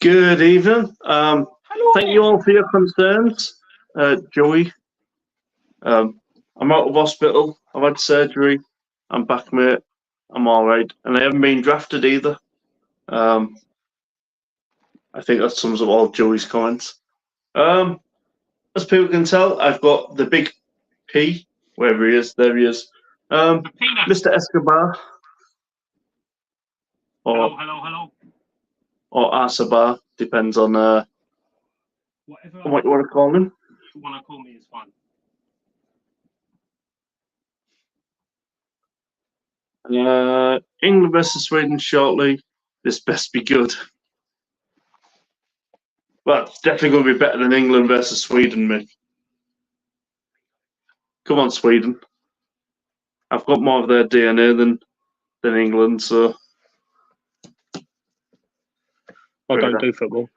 Good evening. Hello Thank there. you all for your concerns, Joey. I'm out of hospital. I've had surgery. I'm back, mate. I'm all right, and I haven't been drafted either. I think that sums up all Joey's comments. As people can tell, I've got the big P, wherever he is. There he is. Mr. Escobar. Or, Hello. or Asabar, depends on Whatever what you want to call him. you want to call me is fine. England versus Sweden shortly. This best be good. Well, it's definitely going to be better than England versus Sweden, mate. Come on, Sweden. I've got more of their DNA than England, so. I don't do football.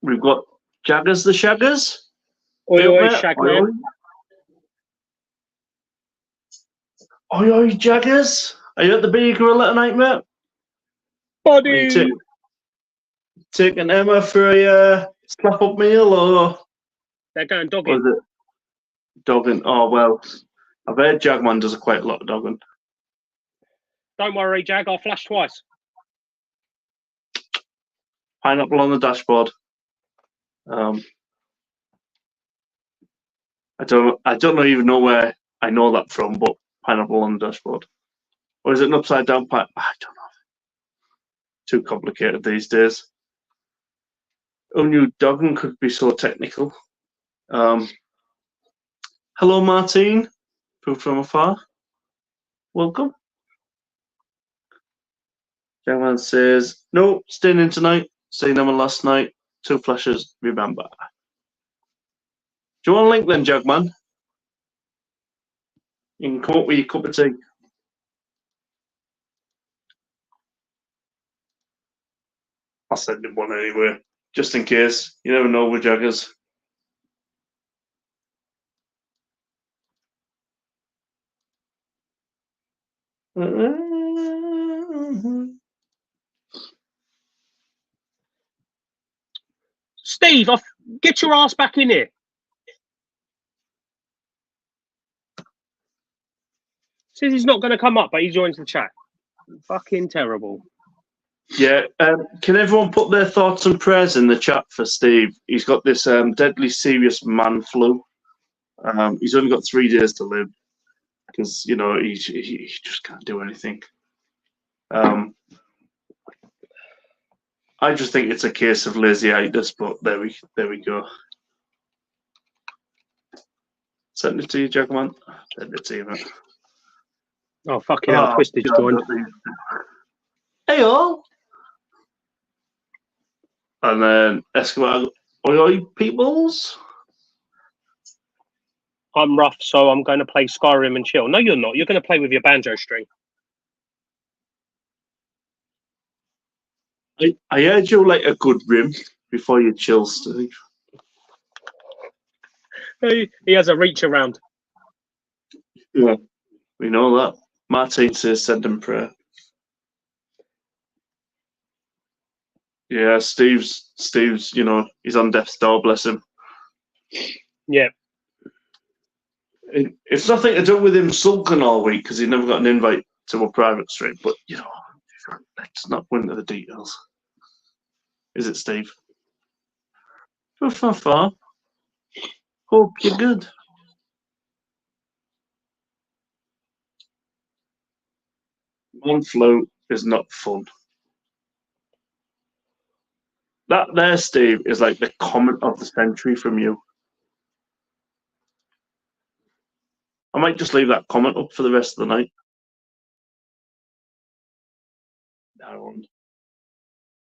We've got Jaggers the Shaggers. Oi, Shagman. Oi, Jaggers. Are you at the Beer Gorilla tonight, mate? Buddy. Taking Emma for a slap-up meal, or They're going was dogging. it dogging? Oh, well, I've heard Jagman does quite a lot of dogging. Don't worry, Jag. I'll flash twice. Pineapple on the dashboard. I don't even know where I know that from, but pineapple on the dashboard. Or is it an upside down pipe? I don't know. Too complicated these days. Who knew dogging could be so technical? Hello, Martine. From afar. Welcome. Jagman says, no, staying in tonight. Seen them last night. 2 flashes, remember. Do you want a link then, Jagman? You can come up with your cup of tea. I'll send him one anyway, just in case. You never know with Jaggers. Steve, get your ass back in here. Says he's not going to come up, but he joins the chat. Fucking terrible. Yeah, can everyone put their thoughts and prayers in the chat for Steve? He's got this deadly serious man flu. He's only got 3 days to live because, you know, he just can't do anything. I just think it's a case of lazyitis, but there we go. Send it to you, Jagman. Send it to you, mate. Oh, fucking hell. Twisted joined. Hey, all. And then Escobar, oi, peoples. I'm rough, so I'm going to play Skyrim and chill. No, you're not. You're going to play with your banjo string. I heard you like a good rim before you chill, Steve. He has a reach around. Yeah, we know that. Martin says send him prayer. Yeah, Steve's, you know, he's on death's door, bless him. Yeah. It's nothing to do with him sulking all week because he never got an invite to a private stream, but, you know, let's not go into the details. Is it, Steve? Far. Hope you're good. Man flu is not fun. That there, Steve, is like the comment of the century from you. I might just leave that comment up for the rest of the night.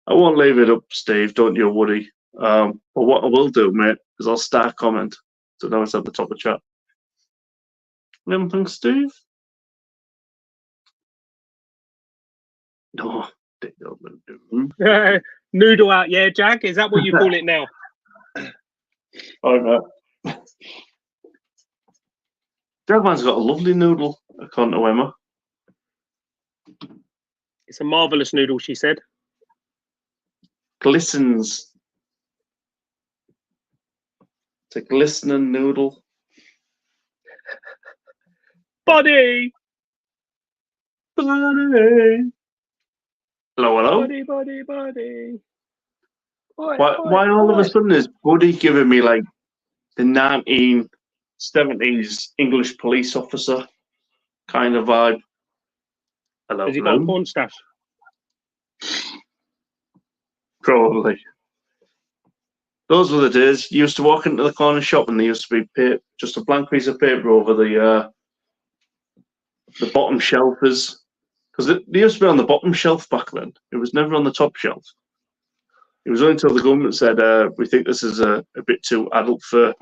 I won't leave it up, Steve. Don't you worry. But what I will do, mate, is I'll start a comment. So now it's at the top of the chat. Anything, Steve? No. Noodle out, yeah, Jag? Is that what you call it now? Oh, no. Jagman's got a lovely noodle, according to Emma. It's a marvelous noodle, she said. Glistens. It's a glistening noodle. Buddy! Buddy. Hello, hello. Buddy, buddy, buddy. Oi, Why all of a sudden is Buddy giving me like the 1970s English police officer kind of vibe? Hello, Has he got a hello. porn stash? Probably. Those were the days. You used to walk into the corner shop and there used to be just a blank piece of paper over the bottom shelfers. Because they used to be on the bottom shelf back then. It was never on the top shelf. It was only until the government said, we think this is a bit too adult for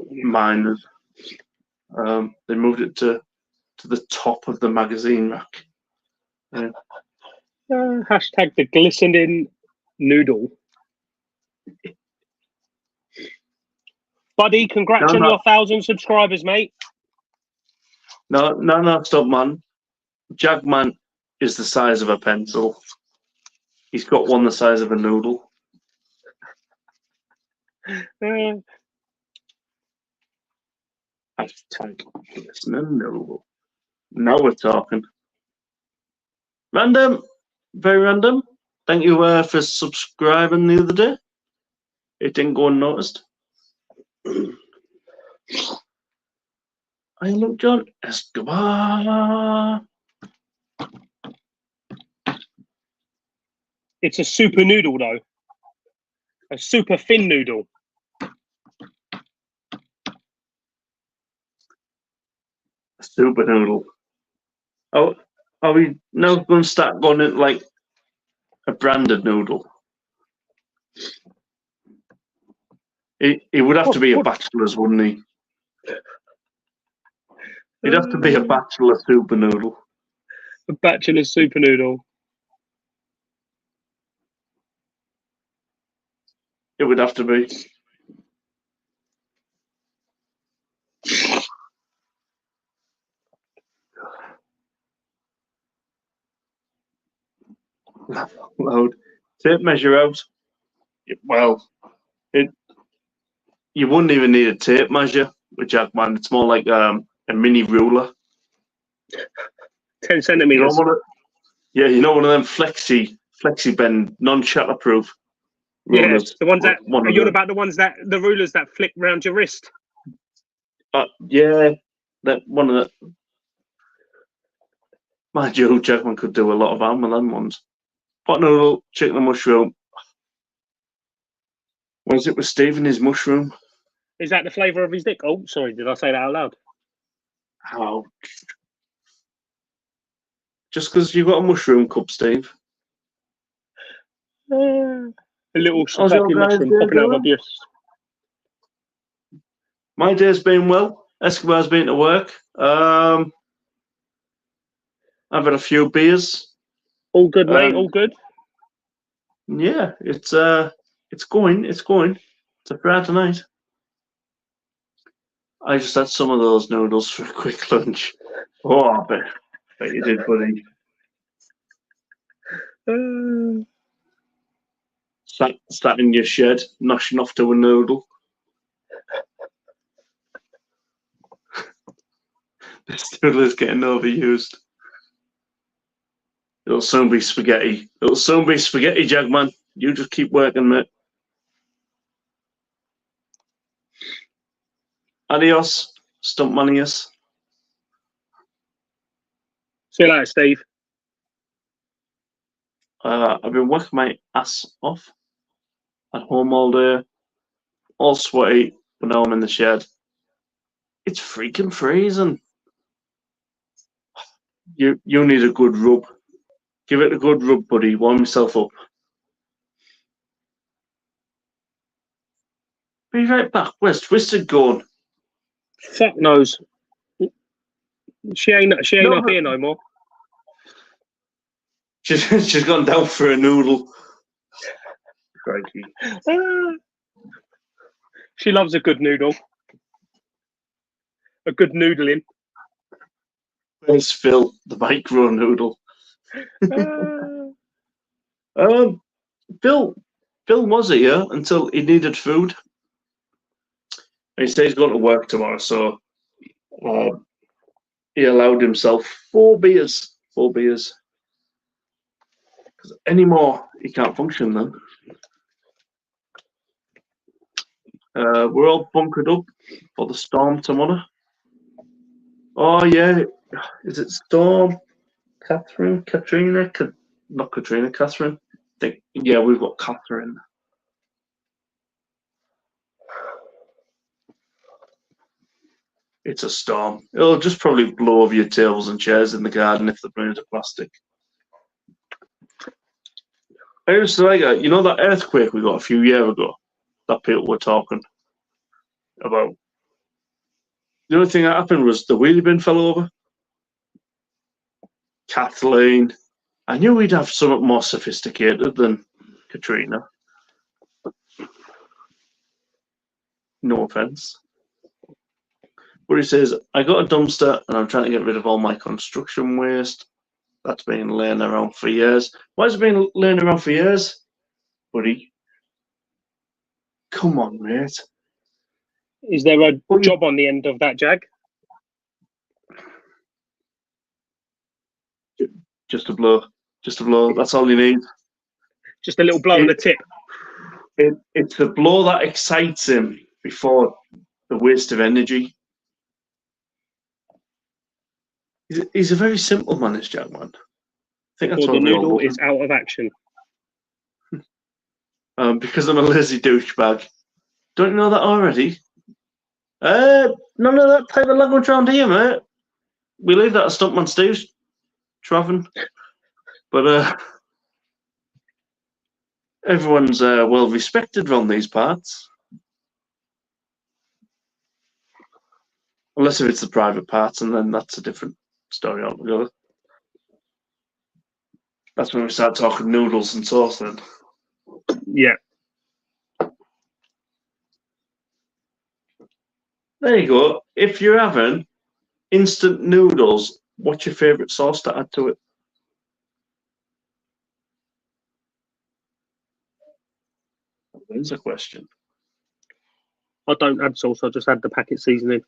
minors. They moved it to the top of the magazine rack. Yeah. Hashtag the glistening noodle. Buddy, congrats on your 1,000 subscribers, mate. No, stop, man. Jagman is the size of a pencil. He's got one the size of a noodle. Hashtag glistening noodle. Now we're talking. Random. Very random. Thank you for subscribing the other day. It didn't go unnoticed. I look John Escobar. It's a super noodle, though. A super thin noodle. A super noodle. Oh, are we now going to start going into like a branded noodle? It would have to be a bachelor's, wouldn't he? It'd have to be a bachelor super noodle. A bachelor super noodle. It would have to be. Loud. Tape measure out. Well, you wouldn't even need a tape measure with Jackman. It's more like a mini ruler. 10 centimeters. You know one of them flexi bend, non-shatterproof rulers. Yeah, the ones that are you on about the rulers that flick round your wrist? Yeah, that one of the. Mind you, Jackman could do a lot of harm with them ones. Pot noodle, chicken and mushroom. Was it with Steve and his mushroom? Is that the flavour of his dick? Oh, sorry, did I say that out loud? How? Just because you got a mushroom cup, Steve? A little mushroom popping out of my bust. My day's been well. Escobar's been to work. I've had a few beers. All good, mate. All good. Yeah, it's going. It's a Friday night. I just had some of those noodles for a quick lunch. Oh, I bet you did, buddy. Sat in your shed, noshing off to a noodle. This noodle is getting overused. It'll soon be spaghetti. Jagman. You just keep working, mate. Adios, Stumpmanius. See you later, Steve. I've been working my ass off at home all day, all sweaty, but now I'm in the shed. It's freaking freezing. You need a good rub. Give it a good rub, buddy. Warm yourself up. Be right back. Where's Twisted gone? Fuck knows. She ain't up here no more. She's gone down for a noodle. Crikey. She loves a good noodle. A good noodling. Where's Phil, the micro noodle? Bill was here until he needed food. He said he's going to work tomorrow, so he allowed himself 4 beers. 4 beers. Because anymore, he can't function then. We're all bunkered up for the storm tomorrow. Oh, yeah. Is it Storm? Catherine? Katrina? Not Katrina, Catherine. I think, yeah, we've got Catherine. It's a storm. It'll just probably blow over your tables and chairs in the garden if they're made of plastic. I used to like it. You know that earthquake we got a few years ago that people were talking about? The only thing that happened was the wheelie bin fell over. Kathleen. I knew we'd have something more sophisticated than Katrina. No offense. But he says, I got a dumpster and I'm trying to get rid of all my construction waste. That's been laying around for years. Why has it been laying around for years, buddy? Come on, mate. Is there a job on the end of that, Jag? Just a blow. Just a blow. That's all you need. Just a little blow on the tip. It's the blow that excites him before the waste of energy. He's a very simple man, this Jackman. I think that's Or why the we all noodle love him. is out of action. Because I'm a lazy douchebag. Don't you know that already? None of that type of language around here, mate. We leave that at Stuntman Steve's Traven. But everyone's well respected around these parts. Unless if it's the private parts, and then that's a different story altogether. That's when we start talking noodles and sauce then. Yeah. There you go. If you're having instant noodles, what's your favourite sauce to add to it? There's a question. I don't add sauce, I just add the packet seasoning.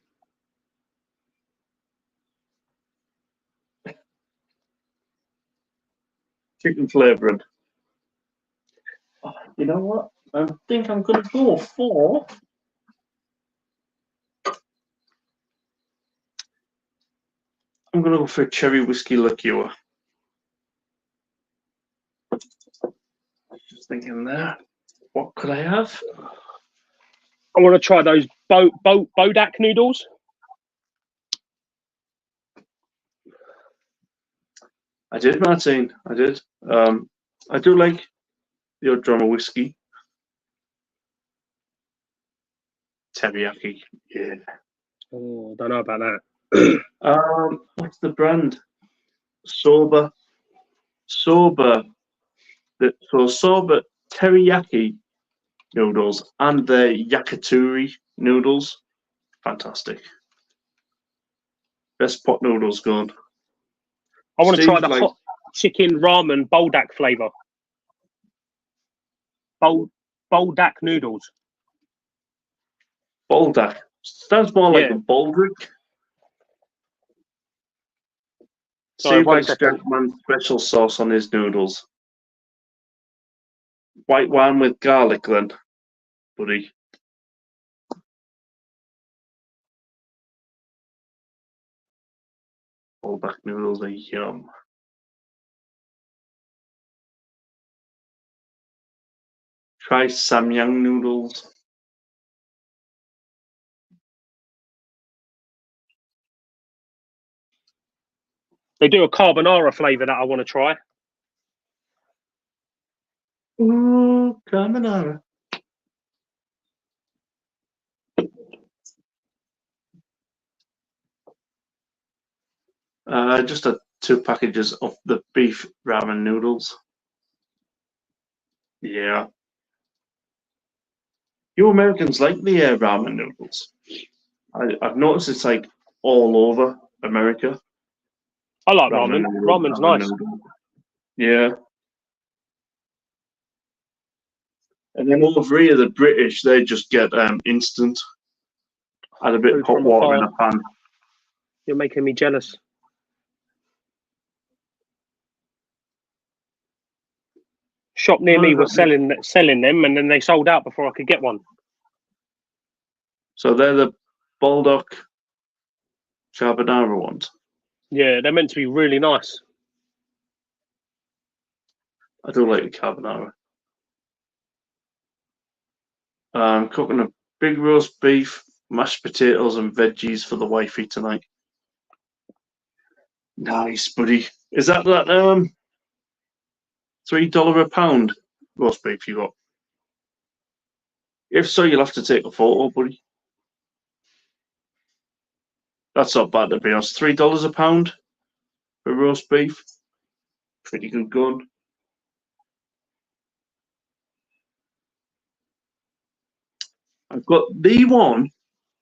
Chicken flavouring. Oh, you know what? I think I'm going to go for... I'm going to go for a cherry whiskey liqueur. Just thinking there. What could I have? I want to try those Bodak noodles. I did, Martine. I did. I do like the odd drum of whiskey. Teriyaki. Yeah. Oh, I don't know about that. What's the brand? Soba. So Soba teriyaki noodles and the yakitori noodles. Fantastic. Best pot noodles going. I want to try the Steve, hot chicken ramen Bodak flavour. Bodak noodles. Baldak. Sounds more like a baldric. Sorry, Steve likes Jackman's special sauce on his noodles. White wine with garlic then, buddy. Baldak noodles are yum. Try Samyang noodles. They do a carbonara flavour that I want to try. Ooh, carbonara. Just 2 packages of the beef ramen noodles. Yeah. You Americans like the ramen noodles. I've noticed it's like all over America. I like ramen. Ramen's nice. Noodle. Yeah. And then over here, the British, they just get instant. Add a bit of Food hot from water in afar. a pan. You're making me jealous. Shop near me was selling them, and then they sold out before I could get one. So they're the Baldock carbonara ones. Yeah, they're meant to be really nice. I do like the carbonara. I'm cooking a big roast beef, mashed potatoes, and veggies for the wifey tonight. Nice, buddy. Is that $3 a pound roast beef you got? If so, you'll have to take a photo, buddy. That's not bad to be honest. $3 a pound for roast beef. Pretty good gun. I've got the one,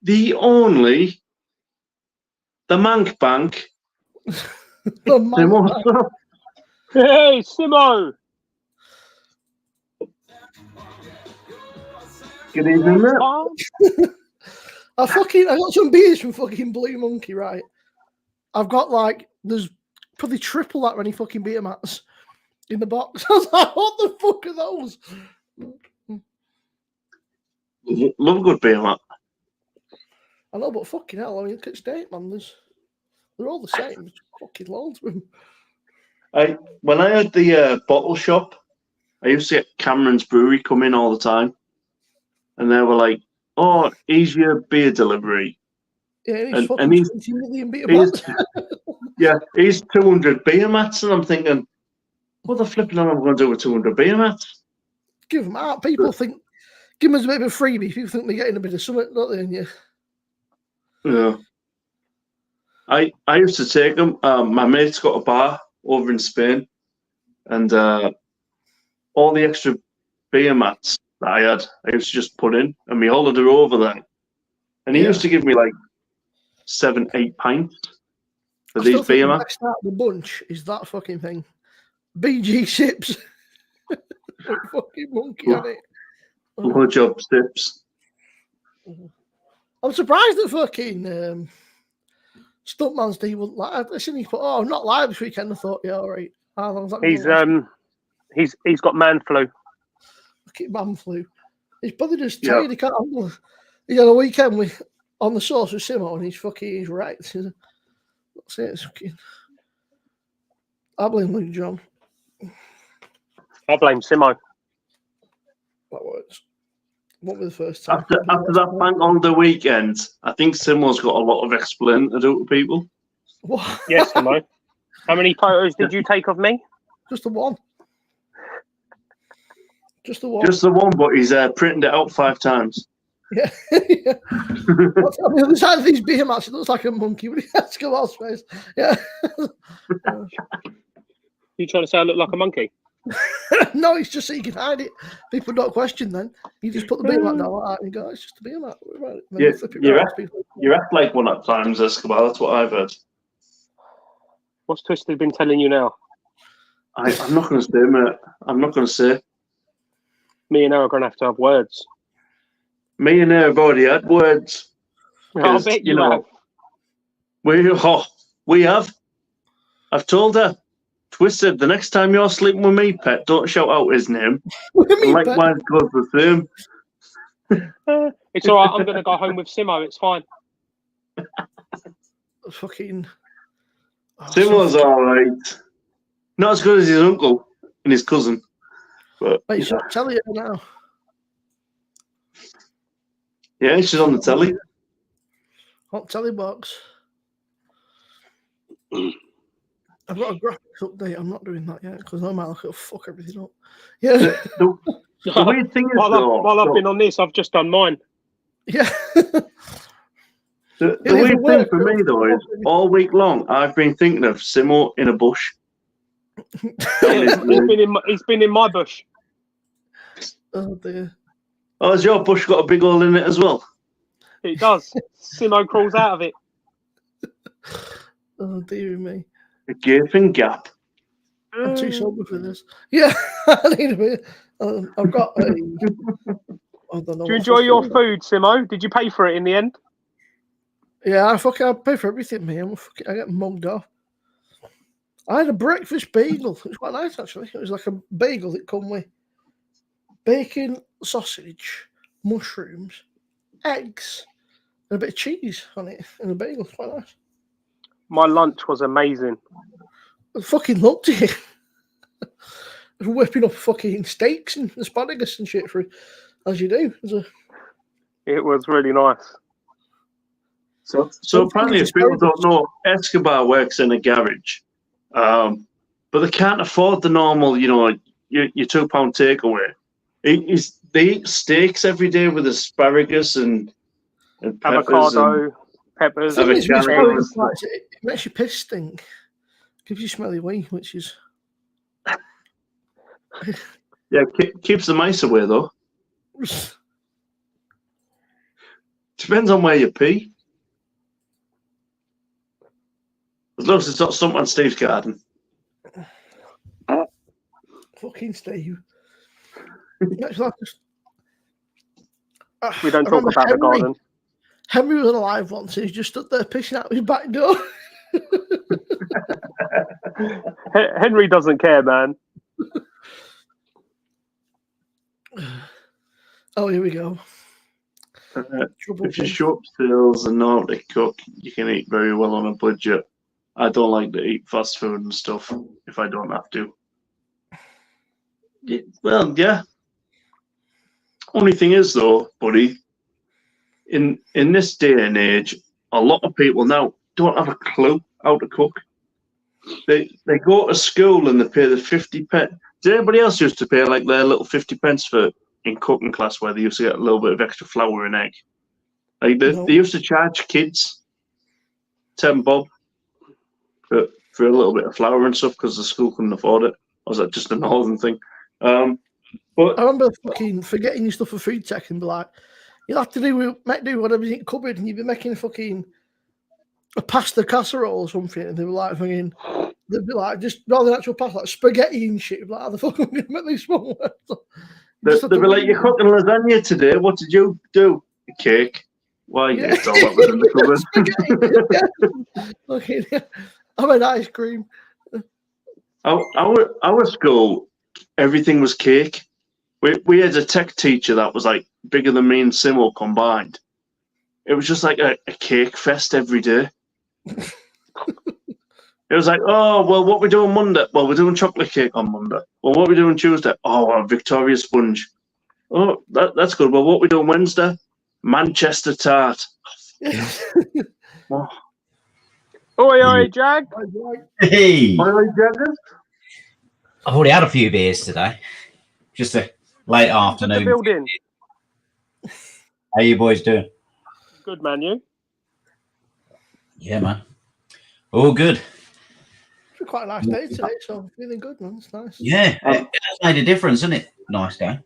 the only, the Mank Bank. The Mank Bank. Hey, Simo! Good evening, mate. I got some beers from fucking Blue Monkey, right? I've got there's probably triple that many fucking beer mats in the box. I was like, what the fuck are those? Love a good beer, Matt. I know, but fucking hell, I mean, look at State, man. They're all the same. There's fucking loads of them. When I had the bottle shop, I used to get Cameron's Brewery come in all the time. And they were like, oh, here's your beer delivery. Yeah, he's and fucking 20 million beer mats. Yeah, he's 200 beer mats. And I'm thinking, what the flipping am I going to do with 200 beer mats? Give them out. People think, give them a bit of a freebie. People think they're getting a bit of something, don't they? And yeah. I used to take them. My mate's got a bar over in Spain. And all the extra beer mats that I used to just put in. And we hauled her over there. And he used to give me 7-8 pints for these beer mats. The best out of the bunch is that fucking thing. BG Sips. Fucking monkey on it. Good job, Sips. I'm surprised that fucking Stuntman Steve wouldn't lie. Listen, he put, I'm not live this weekend. I thought, yeah, all right. How long's that he's got man flu. Fucking man flu. He's probably just tired. He can't handle. He's had a weekend on the sauce with Simo, and he's right. That's it. It's fucking. I blame Luke John. I blame Simo. That works. What was the first time? After that bank on the weekend, I think Simo's got a lot of explaining to do to people. What? Yes, Simo. How many photos did you take of me? Just the one. Just the one. Just the one, but he's printed it out 5 times. Yeah. Yeah. On the other side of these beer mats, it looks like a monkey, but he has to go elsewhere. Yeah. You trying to say I look like a monkey? No, it's just so you can hide it. People don't question then. You just put the beer mat down like that and you go, it's just a beer mat. You act like one at times, Escobar. That's what I've heard. What's Twisted been telling you now? I'm not going to say, mate. I'm not going to say. Me and her are going to have words. Me and her have already had words. I bet you have. We have. I've told her. Twisted, the next time you're sleeping with me, pet, don't shout out his name. Likewise goes the same. It's all right. I'm going to go home with Simo. It's fine. Fucking. Simo's all right. Not as good as his uncle and his cousin. But wait, shall I tell you now? Yeah, she's on the telly. Hot telly box. I've got a graphics update. I'm not doing that yet because I might look at fuck everything up. Yeah. The weird thing is, while I've been on this, I've just done mine. Yeah. The weird thing for me though is all week long I've been thinking of Simo in a bush. He's been in my bush. Oh dear. Oh, has your bush got a big hole in it as well? It does. Simo crawls out of it. Oh dear me. A gaping gap. I'm too sober for this. Yeah, I need a bit. I've got a. I don't know. Do you what enjoy your fucking- food, Simo? Did you pay for it in the end? Yeah, I pay for everything, man. I get mugged off. I had a breakfast bagel. It was quite nice, actually. It was like a bagel that come with bacon, sausage, mushrooms, eggs, and a bit of cheese on it, and a bagel. It's quite nice. My lunch was amazing. I fucking loved it. Whipping up fucking steaks and asparagus and shit for it, as you do. It was really nice. So apparently, if people don't know, Escobar works in a garage, but they can't afford the normal, your £2 takeaway. They eat steaks every day with asparagus and peppers Avocado, peppers. The thing is, with Avocado. asparagus, it makes your piss stink. Gives you smelly wee, which is. Yeah, keeps the mice away though. Depends on where you pee. As long as it's not something on Steve's garden. Fucking Steve. It's like just- We don't I talk remember about the garden. Henry was alive once. He was just stood there pissing out his back door. Henry doesn't care, man. Oh, here we go. If you shop sales and know how to cook, you can eat very well on a budget. I don't like to eat fast food and stuff if I don't have to. Yeah. Only thing is, though, buddy, in this day and age, a lot of people now don't have a clue how to cook. They go to school and they pay the 50 pence. Did anybody else used to pay like their little 50 pence for in cooking class where they used to get a little bit of extra flour and egg? Like they used to charge kids 10 bob for a little bit of flour and stuff because the school couldn't afford it. Or was that just a northern thing? But I remember fucking forgetting your stuff for food tech and be like, you'll have to do whatever's in the cupboard, and you'd be making a pasta casserole or something, and they were like they'd be like, just rather than actual pasta, like spaghetti and shit. Like, how the fuck am I going to make these small words? they'd be like, you're cooking lasagna today. What did you do? A cake. Why? Yeah. It's all that was in the cupboard. Okay, yeah. I made ice cream. Our school, everything was cake. We had a tech teacher that was like bigger than me and Simo combined. It was just like a cake fest every day. It was like, oh, well, what we doing Monday? Well, we're doing chocolate cake on Monday. Well, what we doing Tuesday? Oh, a Victoria sponge. Oh, that's good. Well, what we doing Wednesday? Manchester tart. Oh. Oi, Jag. Hey, Oi, Jaggers. I've already had a few beers today. Just a late To the afternoon. building. How you boys doing? Good, man, you? Yeah, man. All good. It's quite a nice day today, so I'm feeling good, man. It's nice. Yeah, it has made a difference, isn't it? Nice day.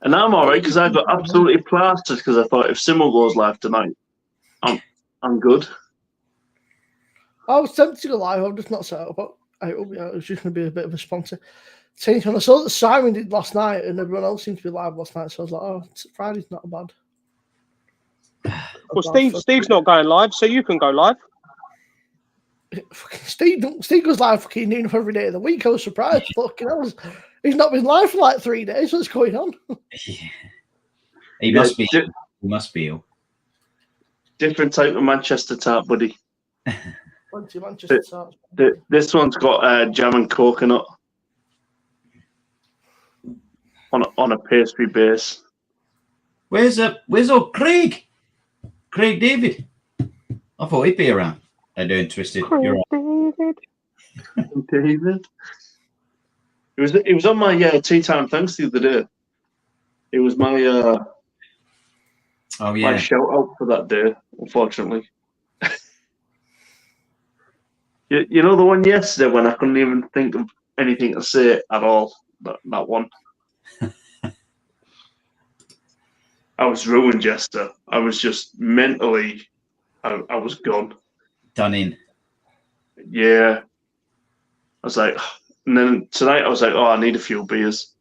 And I'm all right because I got absolutely plastered because I thought if Simo goes live tonight, I'm good. I was tempted to go live. I'm just not set up. But it was just going to be a bit of a sponsor. Change when I saw that Simon did last night and everyone else seemed to be live last night, so I was like, oh, Friday's not bad. Well, Steve's not going live, so you can go live. Steve goes live fucking noon every day of the week. I was surprised. He's not been live for like 3 days. What's going on? Yeah. He must be. He must be ill. Different type of Manchester tart, buddy. Plenty of Manchester tarts. This one's got jam and coconut on a pastry base. Where's old Craig? Craig David. I thought he'd be around. They're doing Twisted. You're right. David. It was on my tea time thanks the other day. It was my Oh yeah. my shout out for that day, unfortunately. you know the one yesterday when I couldn't even think of anything to say at all. That one. I was ruined, Jester. I was just mentally, I was gone. Done in. Yeah. I was like, and then tonight I was like, oh, I need a few beers.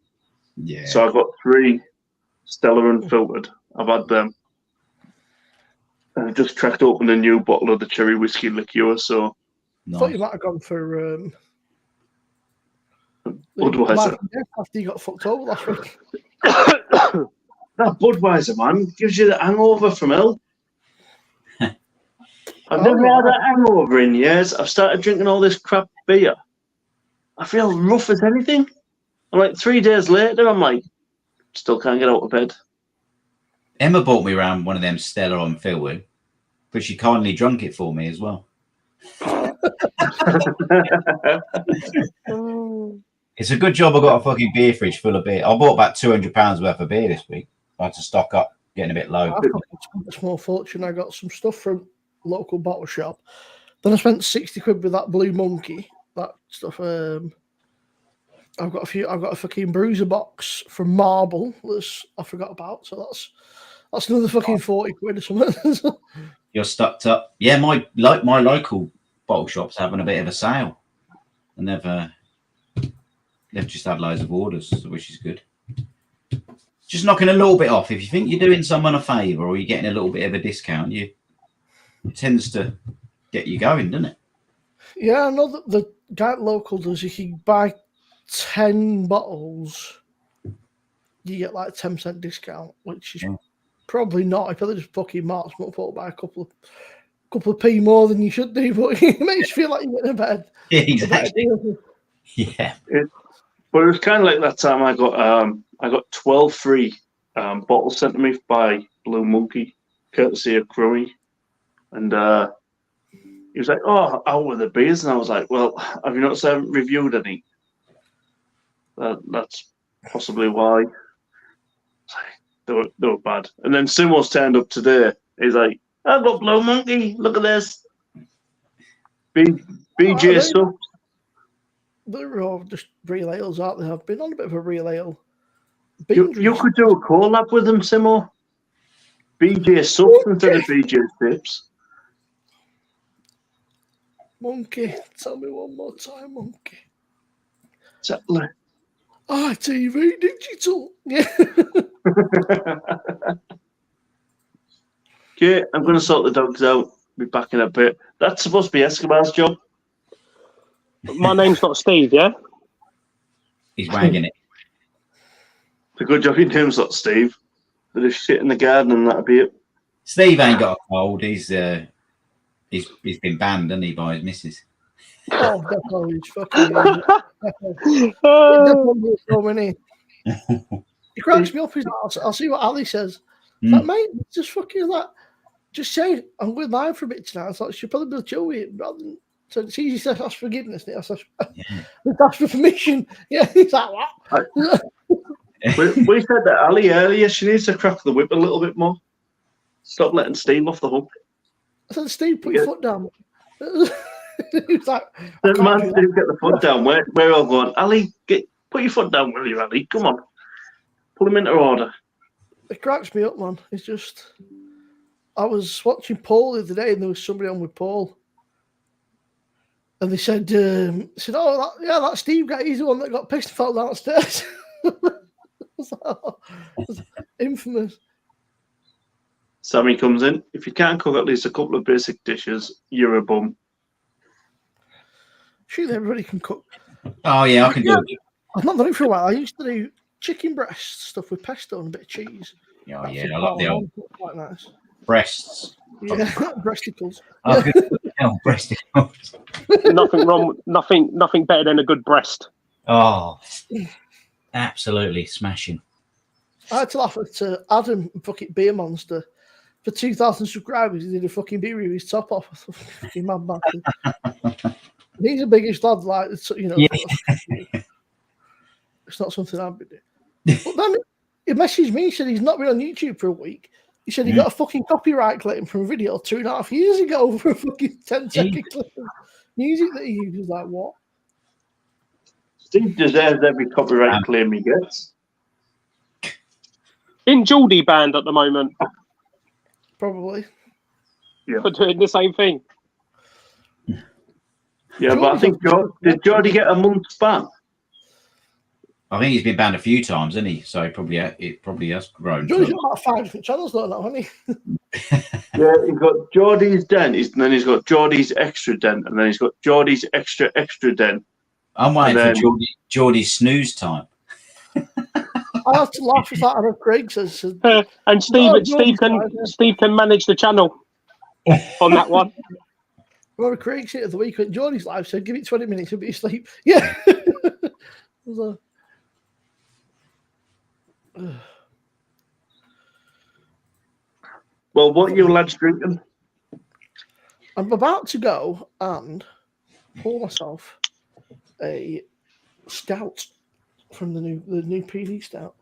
Yeah. So I got 3 Stella Unfiltered. I've had them. And I just cracked open a new bottle of the cherry whiskey liqueur. So I thought Nice. you might have gone for Budweiser. after you got fucked over last week. That Budweiser, man, gives you the hangover from hell. I've never had a hangover in years. I've started drinking all this crap beer. I feel rough as anything. I'm like 3 days later, I'm like, still can't get out of bed. Emma bought me around one of them Stella Unfiltered, but she kindly drunk it for me as well. It's a good job I got a fucking beer fridge full of beer. I bought about £200 worth of beer this week. I had to stock up, getting a bit low. I spent a small fortune. I got some stuff from local bottle shop. Then I spent 60 quid with that Blue Monkey. That stuff. I've got a fucking bruiser box from Marble. I forgot about. So that's another fucking 40 quid or something. You're stocked up. Yeah, my local bottle shop's having a bit of a sale, and they've just had loads of orders, which is good. Just knocking a little bit off. If you think you're doing someone a favour or you're getting a little bit of a discount, it tends to get you going, doesn't it? Yeah, I know that the guy at local does. If you buy 10 bottles, you get like 10% discount, which is probably not. I probably just fucking marks them up by a couple of p more than you should do, but it makes you feel like you're getting a bed. Yeah, exactly. Yeah. But it was kind of like that time I got 12 free bottles sent to me by Blue Monkey, courtesy of Crummy. And he was like, "Oh, how were the beers?" And I was like, "Well, have you noticed I haven't reviewed any?" That's possibly why. They were bad. And then Simo's turned up today. He's like, "I've got Blue Monkey. Look at this. BJ stuff." They're all just real ales, aren't they? I've been on a bit of a real ale. You could do a collab with them, Simo. BJ subs instead of BJ tips. Monkey, tell me one more time, Monkey. Exactly. ITV Digital. Yeah. Okay, I'm going to sort the dogs out. Be back in a bit. That's supposed to be Escobar's job. My name's not Steve, yeah? He's wagging it. It's a good job your name's not Steve. Bit of shit in the garden and that'll be it. Steve ain't got a cold. He's been banned, hasn't he, by his missus? Oh, definitely. He's fucking. Definitely so many. He cracks me up. I'll see what Ali says. Like, mate, just fucking that. Just say, I'm going live for a bit tonight. It's like, she'll probably be chill with it rather than. So it's easy to ask forgiveness. Ask for permission. Yeah, he's like, what? We said that Ali earlier. She needs to crack the whip a little bit more. Stop letting Steve off the hook. I said, Steve, put your foot down. He's like, Man, Steve, get the foot down. We're all going, Ali, put your foot down, will you, Ali? Come on. Put him into order. It cracks me up, man. It's just. I was watching Paul the other day and there was somebody on with Paul. And they said, "Oh, that Steve guy, he's the one that got pissed and fell downstairs." It's infamous. Sammy comes in. If you can't cook at least a couple of basic dishes, you're a bum. Surely everybody can cook. Oh, yeah, I can do it. I've not done it for a while. I used to do chicken breast stuff with pesto and a bit of cheese. Oh, yeah, I like the old quite nice. breasts. Yeah, breasticles. Breasticles. Nothing wrong. Nothing better than a good breast. Oh, absolutely smashing. I had to laugh at Adam, fucking Beer Monster. For 2,000 subscribers, he did a fucking beer with his top off. Fucking mad bastard. He's the biggest lad, like, you know. Yeah. It's not something I'd be doing. But then he messaged me, he said he's not been on YouTube for a week. He said he got a fucking copyright claim from a video 2.5 years ago for a fucking 10-second clip of music that he used. Like, what? Steve deserves every copyright claim he gets. In Geordie band at the moment. Probably. Yeah. For doing the same thing. Yeah, but I think did Geordie get a month's ban? I think he's been banned a few times, hasn't he? So it probably has grown. Johnny's got about 5 different channels, though, now, hasn't he? Yeah, he's got Geordie's Den, and then he's got Geordie's Extra Den, and then he's got Geordie's Extra Den. I'm waiting And for Geordie's snooze time. I have to laugh at that. I know Craig says. And Steve can manage the channel on that one. Well, Craig said at the weekend, Johnny's live said, "Give it 20 minutes, he'll be asleep." Yeah. So, Well, what are you lads drinking? I'm about to go and pour myself a stout from the new PD stout.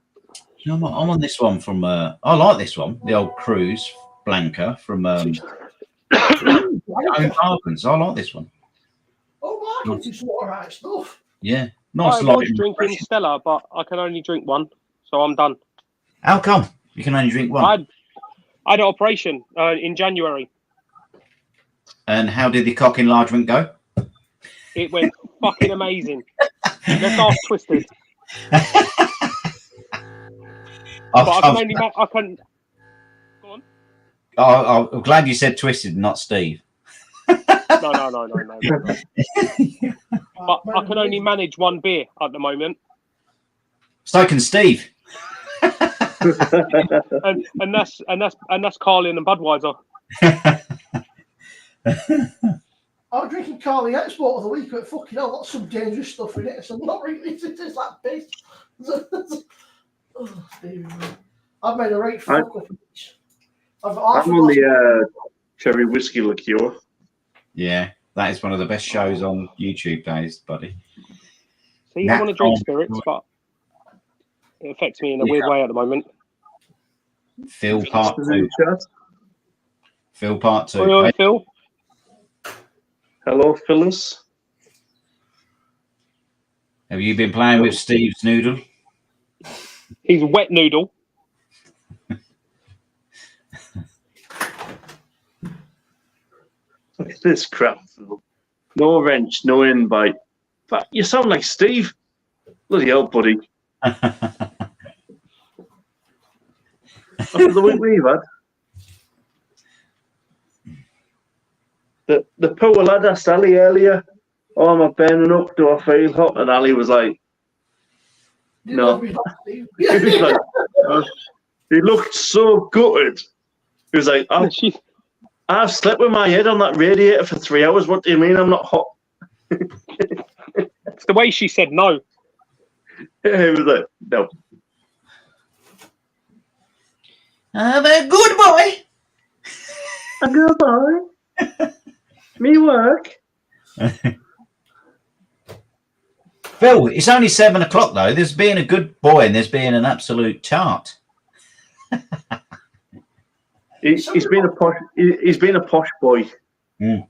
I'm on this one from. I like this one, the old Cruise Blanca from Own Bargains. I like this one. Oh, my God, it's all right stuff. Yeah, nice. I was drinking Stella, but I can only drink one, so I'm done. How come you can only drink one? I had an operation in January. And how did the cock enlargement go? It went fucking amazing. Let's ask Twisted. I'm glad you said Twisted, not Steve. No. But I can only manage one beer at the moment. So can Steve. and that's Carlin and Budweiser. I was drinking Carly Export of the week, but fucking hell, that's some dangerous stuff in it. So I'm not really into this like this. Oh, Steve, I've made a right fuck up. I'm on the cherry whiskey liqueur. Yeah, that is one of the best shows on YouTube days, buddy. See, I want to drink spirits, but it affects me in a weird way at the moment. Phil part 2. Phil part 2. Hello, Phil. Hello, Phyllis. Have you been playing with Steve's noodle? He's a wet noodle. Look at this crap. No wrench, no invite. But you sound like Steve. Bloody hell, buddy. After the week we've had. The poor lad asked Ali earlier, "Oh, am I burning up? Do I feel hot?" And Ali was like, "No." He was like, he looked so gutted. He was like, I've slept with my head on that radiator for 3 hours. What do you mean I'm not hot? It's the way she said no. He was like, no. I'm a good boy. A good boy. Me work. Phil, it's only 7 o'clock though. There's being a good boy and there's being an absolute tart. He's been a posh. He's been a posh boy. Mm.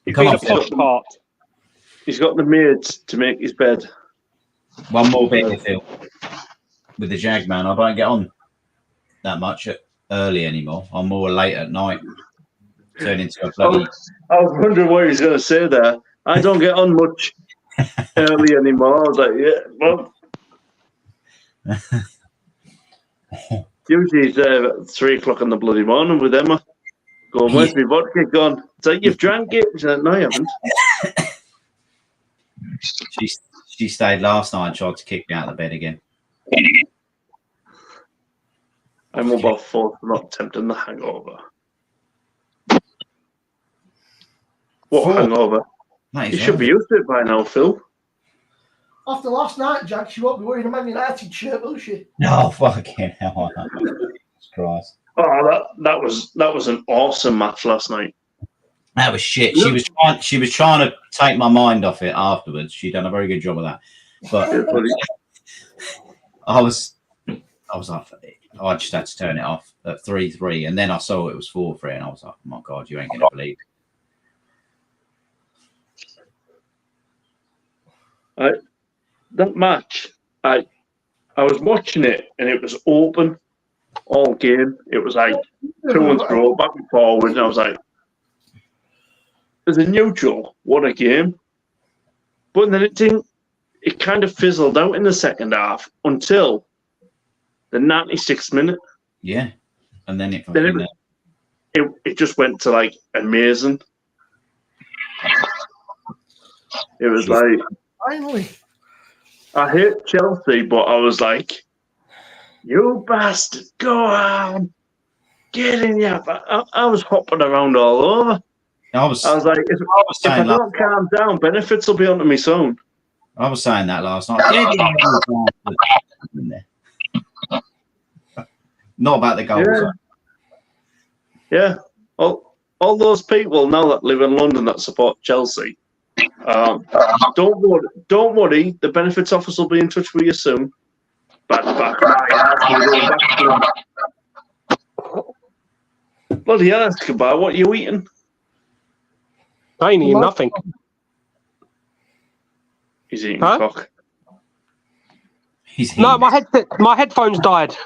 He's been a posh tart. He's got the maids to make his bed. One more bit, Phil. With the Jagman, I don't get on that much early anymore. I'm more late at night. Turn into a bloody. I was wondering what he's going to say there. I don't get on much early anymore. I was like, yeah, well. Usually it's 3 o'clock in the bloody morning with Emma. Going, where's my vodka gone? It's like, you've drank it? She's like, no, I haven't. She stayed last night and tried to kick me out of the bed again. I'm about 4 for not attempting the hangover. What 4? Hangover? You should be used to it by now, Phil. After last night, Jack, she won't be wearing a Man United shirt, will she? No, fucking hell. Christ. Oh, that was an awesome match last night. That was shit. She was trying to take my mind off it afterwards. She done a very good job of that. But I was like, I just had to turn it off at 3-3, and then I saw it was 4-3, and I was like, oh my God, you ain't gonna believe it. That match, I was watching it and it was open all game. It was like to and fro, back and forward, and I was like, as a neutral, what a game. But then it didn't it kind of fizzled out in the second half until the 96th minute. Yeah, and then Then it just went to like amazing. It was like, Finally. I hate Chelsea, but I was like, you bastard, go on, get in here. I was hopping around all over. I was like, if I don't calm down, benefits will be onto me soon. I was saying that last night. Not about the goals. Yeah. All those people now that live in London that support Chelsea, don't worry. The benefits office will be in touch with you soon. Back bloody hell, Escobar, what are you eating? I ain't eating nothing. He's eating cock. No, my headphones died.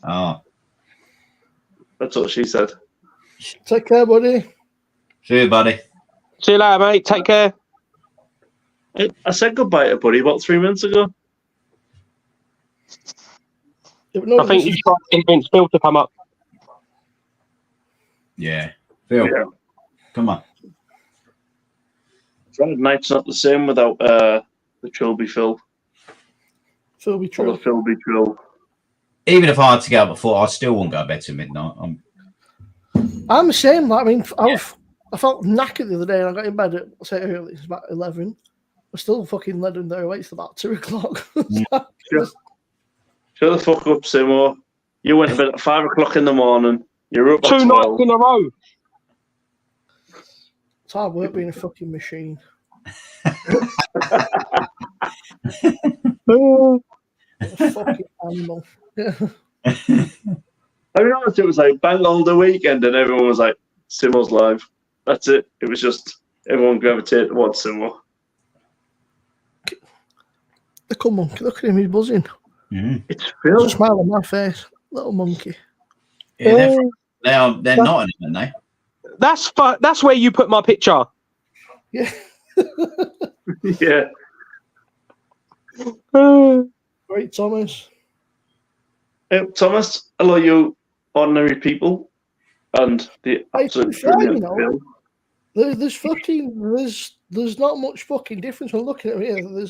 Oh. That's what she said. Take care, buddy. See you, buddy. See you later, mate. Take care. I said goodbye to Buddy about 3 minutes ago. I think he's trying to convince Phil to come up. Yeah. Phil, come on. Friday night's not the same without the Trilby Phil. Philby Trill. Or the Philby Trill. Even if I had to go out before, I still won't go to bed till midnight. I'm the same. I mean, I felt knackered the other day and I got in bed at, say, early. It's about 11. I still fucking legendary awake till about 2 o'clock. Shut the fuck up, Simo. You went to bed at 5 o'clock in the morning. You're up at 2 12. nights in a row. It's hard work being a fucking machine. A fucking animal. I mean, honestly, it was like bang all the weekend and everyone was like, Simo's live. That's it. It was just everyone gravitated towards Simo. The cool monkey. Look at him. He's buzzing. Mm. It's Phil. Just smile on my face. Little monkey. Yeah, they're not, aren't they? That's where you put my picture. Yeah. Yeah. Great, Thomas. Thomas, hello, you ordinary people. And the absolute brilliant Phil. There's not much fucking difference when looking at it here.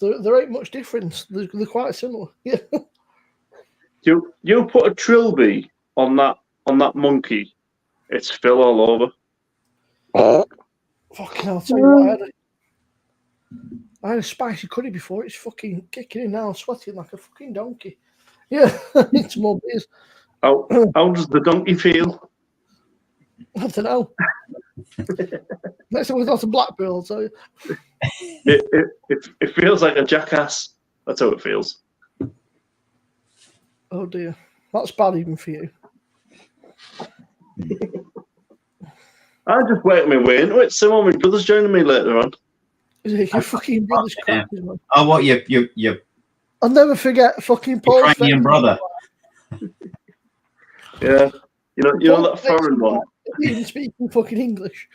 There ain't much difference. They're quite similar. Yeah. You put a trilby on that monkey, it's Phil all over. Fucking hell, I'll tell you what, I had a spicy curry before. It's fucking kicking in now, sweating like a fucking donkey. Yeah, it's more beers. How does the donkey feel? I don't know. Next time we got to Blackpool, I'll tell you. It feels like a jackass. That's how it feels. Oh dear, that's bad even for you. I just worked my way into it. Some of my brother's joining me later on. Your fucking brother's crackers, man. Oh, what you I'll never forget fucking Paul's Ukrainian brother. Yeah, you know that foreign one. Even speaking fucking English.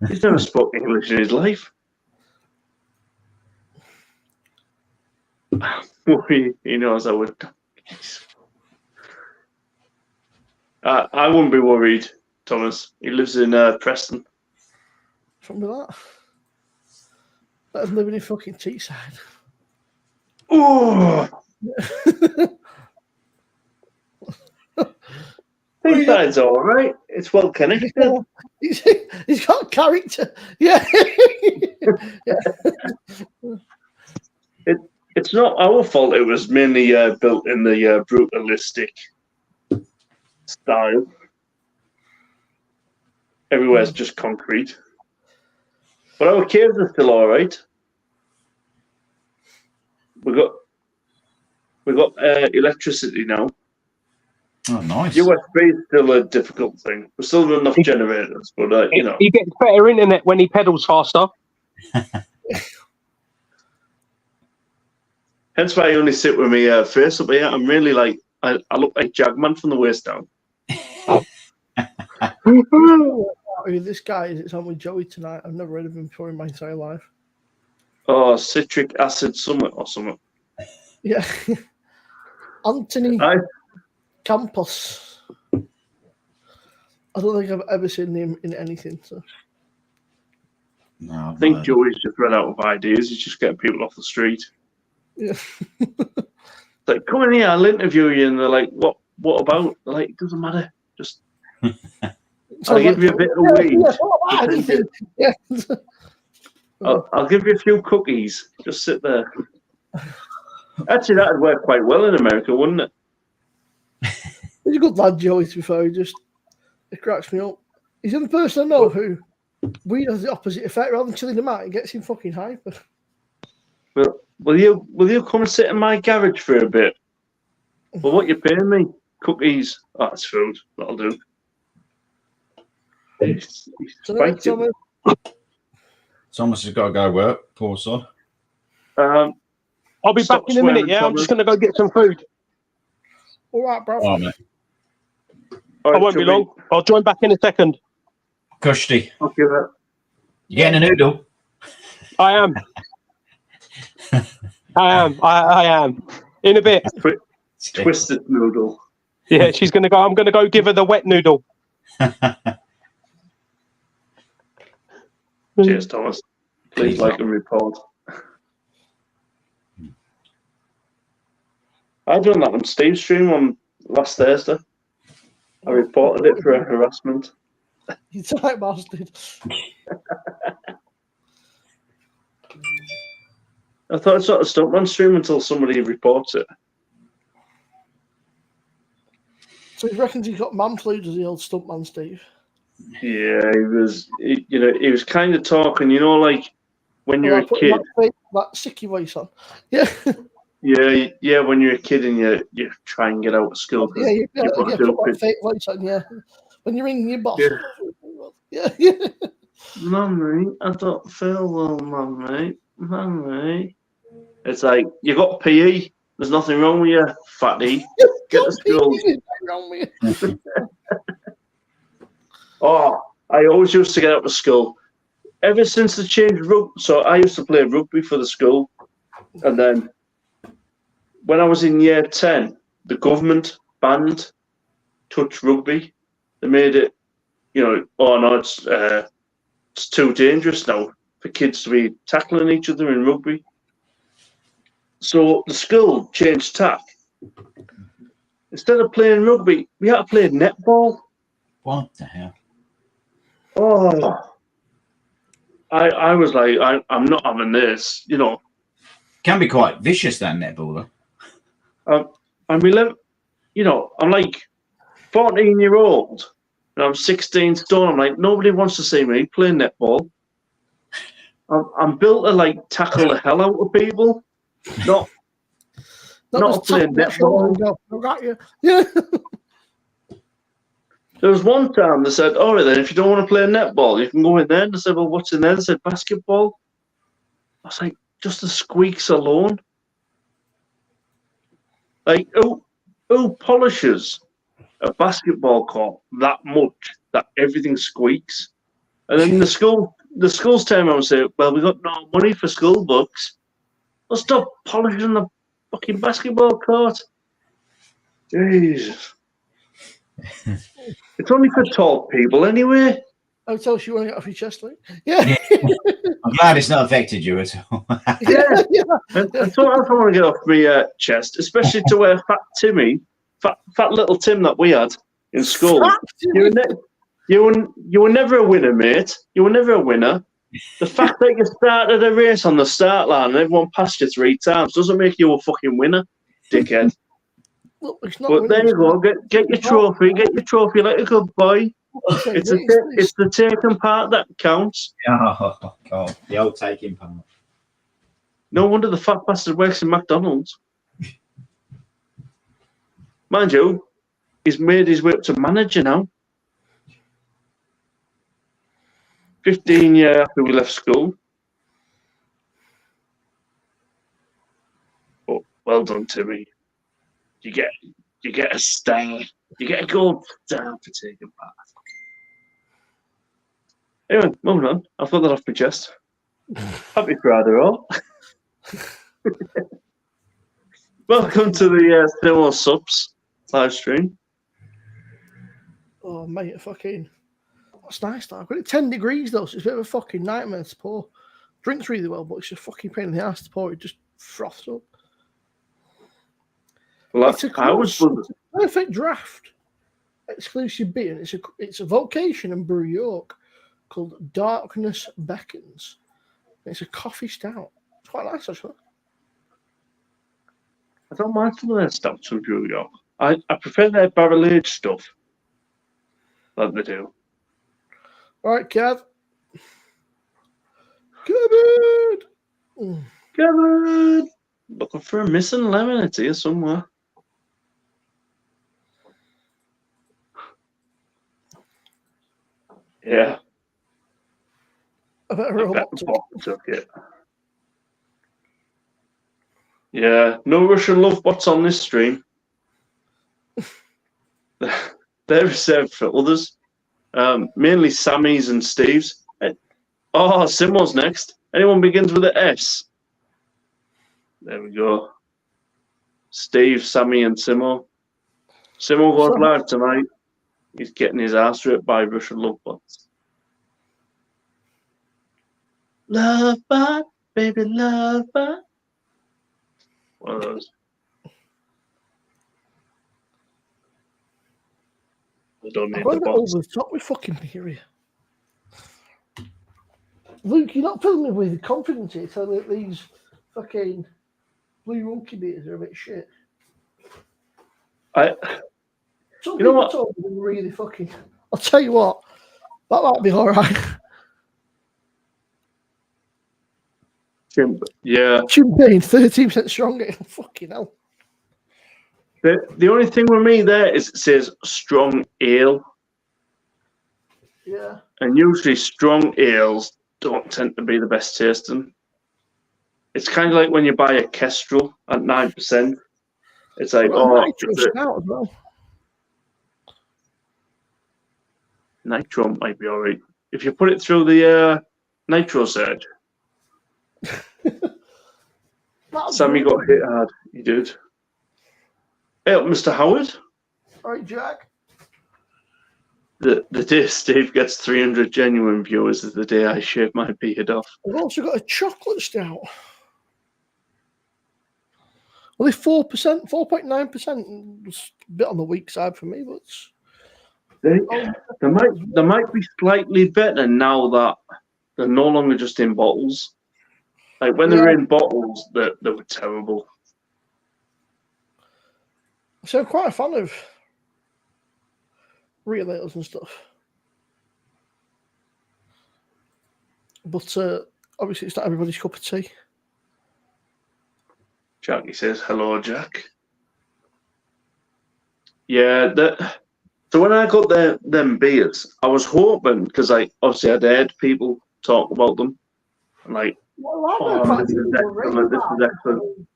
He's never spoken English in his life. He knows I would. I wouldn't be worried, Thomas. He lives in Preston. Something like that. Better than living in fucking Teesside. Oh, Teesside's all right. It's well connected. He's got character. Yeah. It's not our fault. It was mainly built in the brutalistic style. Everywhere's just concrete. But our caves are still all right. We got electricity now. Oh, nice. USB is still a difficult thing. We still have enough generators, but you know. He gets better internet when he pedals faster. Hence why I only sit with my face up here. I'm really like I look like Jagman from the waist down. who this guy is. It's on with Joey tonight. I've never heard of him before in my entire life. Oh, citric acid summit or something. Yeah. Anthony I Campos. I don't think I've ever seen him in anything. So. No, think Joey's just run out of ideas. He's just getting people off the street. Yeah. Like, come in here, I'll interview you. And they're like, what about? They're like, it doesn't matter. Just, I'll give you a bit of weed. Yeah. I'll give you a few cookies. Just sit there. Actually, that'd work quite well in America, wouldn't it? He's a good lad, Joey, to be fair. It cracks me up. He's the only person I know who weed has the opposite effect. Rather than chilling him out, it gets him fucking hyper. Well, will you come and sit in my garage for a bit? Well, what you paying me? Cookies. Oh, that's food. That'll do. He's spiking. Thomas has got to go work. Poor son. I'll be back in a minute, yeah? I'm just going to go get some food. All right, bro. Oh, mate. I won't be long. I'll join back in a second. Cushy. I'll give it. You getting a noodle? I am. I am. In a bit. Twisted noodle. Yeah, she's going to go. I'm going to go give her the wet noodle. Cheers, Thomas. Please like and report. I done that on Steve's stream on last Thursday. I reported it for harassment. You tight bastard. I thought it's not a stuntman stream until somebody reports it. So he reckons he's got man flu, does the old stuntman, Steve? Yeah, he was kind of talking, like when you're a kid. That sicky voice on. Yeah. Yeah, when you're a kid and you try and get out of school. Yeah, you put that fake voice on, yeah. When you're ringing your boss. Yeah. Mummy, I don't feel well, Mummy. It's like, you got PE. There's nothing wrong with you, fatty. Get to school. Wrong with you. Oh, I always used to get out of school. Ever since the change rugby, so I used to play rugby for the school, and then when I was in year 10, the government banned touch rugby. They made it, oh no, it's too dangerous now for kids to be tackling each other in rugby. So the school changed tack. Instead of playing rugby, we had to play netball. What the hell? Oh, I was like, I'm not having this, Can be quite vicious, that netball, though. I'm 11, I'm like 14-year-old, and I'm 16 stone. I'm like, nobody wants to see me playing netball. I'm built to like tackle the hell out of people, not playing netball. Got you. Yeah. There was one time they said, all right then, if you don't want to play netball, you can go in there. And they said, well, what's in there? They said, basketball. I was like, just the squeaks alone. Like, who polishes a basketball court that much that everything squeaks? And then the schools turn around and say, well, we got no money for school books. Well, stop polishing the fucking basketball court. Jesus. It's only for tall people anyway. I'll tell you want to get off your chest, like. Yeah. I'm glad it's not affected you at all. Yeah. That's what else I want to get off my chest, especially to where fat little Tim that we had in school. You were never a winner, mate. You were never a winner. The fact that you started a race on the start line and everyone passed you 3 times doesn't make you a fucking winner, dickhead. Look, it's not But there you go. Get your trophy. Get your trophy like a good boy. It's the taking part that counts. Oh, God. The old taking part. No wonder the fat bastard works in McDonald's. Mind you, he's made his way up to manager now. 15 years after we left school. But well done, Timmy. You get a star. You get a gold star for taking part. Anyway, moving on. I've got that off my chest. Happy Friday, all. Welcome to the Cinema Subs live stream. Oh, mate, fucking. That's nice, though. I've got it 10 degrees, though, so it's a bit of a fucking nightmare to pour. Drinks really well, but it's just fucking pain in the ass to pour. It just froths up. Well, It's a perfect draft. Exclusive beer. And it's a vocation in Brew York called Darkness Beckons. It's a coffee stout. It's quite nice, actually. I don't mind some of their stouts from Brew York. I prefer their barrel-aged stuff that they do. All right, Kev. Kevin! Kevin! Looking for a missing lemon. It's here somewhere. Yeah. I better I roll bet back the bot took it. Yeah, no Russian love bots on this stream. They're reserved for others. Mainly Sammy's and Steve's. Oh, Simo's next. Anyone begins with an S? There we go. Steve, Sammy, and Simo. Simo goes live tonight. He's getting his ass ripped by Russian love bots. Love bot, baby, love bot. One of those. I don't need the bots. Over the top with fucking beer here. Luke, you're not filling me with confidence here, telling me that these fucking Blue Monkey beers are a bit shit. You know what? Really fucking. I'll tell you what. That might be all right. Yeah. Champagne, 13% stronger. Fucking hell. The only thing with me there is it says strong ale. Yeah. And usually strong ales don't tend to be the best tasting. It's kind of like when you buy a Kestrel at 9%. It's like, Nitro stout as well. Nitro might be all right. If you put it through the Nitro surge. Sammy got hit hard. He did. Hey up, Mr. Howard. All right, Jack. The day Steve gets 300 genuine viewers is the day I shave my beard off. I've also got a chocolate stout. Only 4%, 4.9%. It's a bit on the weak side for me, but they might be slightly better now that they're no longer just in bottles. Like when they were in bottles, they were terrible. So I'm quite a fan of real ales and stuff. But obviously it's not everybody's cup of tea. Jackie says, hello, Jack. Yeah, so when I got them beers, I was hoping, because obviously I'd heard people talk about them. And like, this is excellent.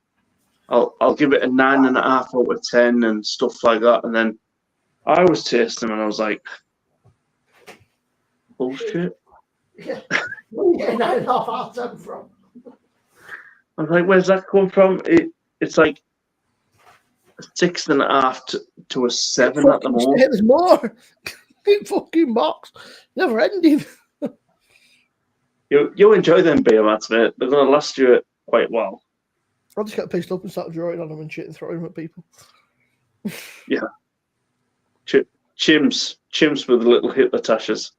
I'll give it a 9.5 out of 10 and stuff like that. And then I was tasting them and I was like, bullshit. Yeah. Where are you getting 9.5 out of 10 from? I was like, where's that come from? It's like a 6.5 to a 7 at the moment. There's more. In fucking box. Never ending. You enjoy them beer mats, mate. They're going to last you quite well. I just get pissed up and start drawing on them and shit and throwing them at people. Yeah. Chimps with little Hitler tashes.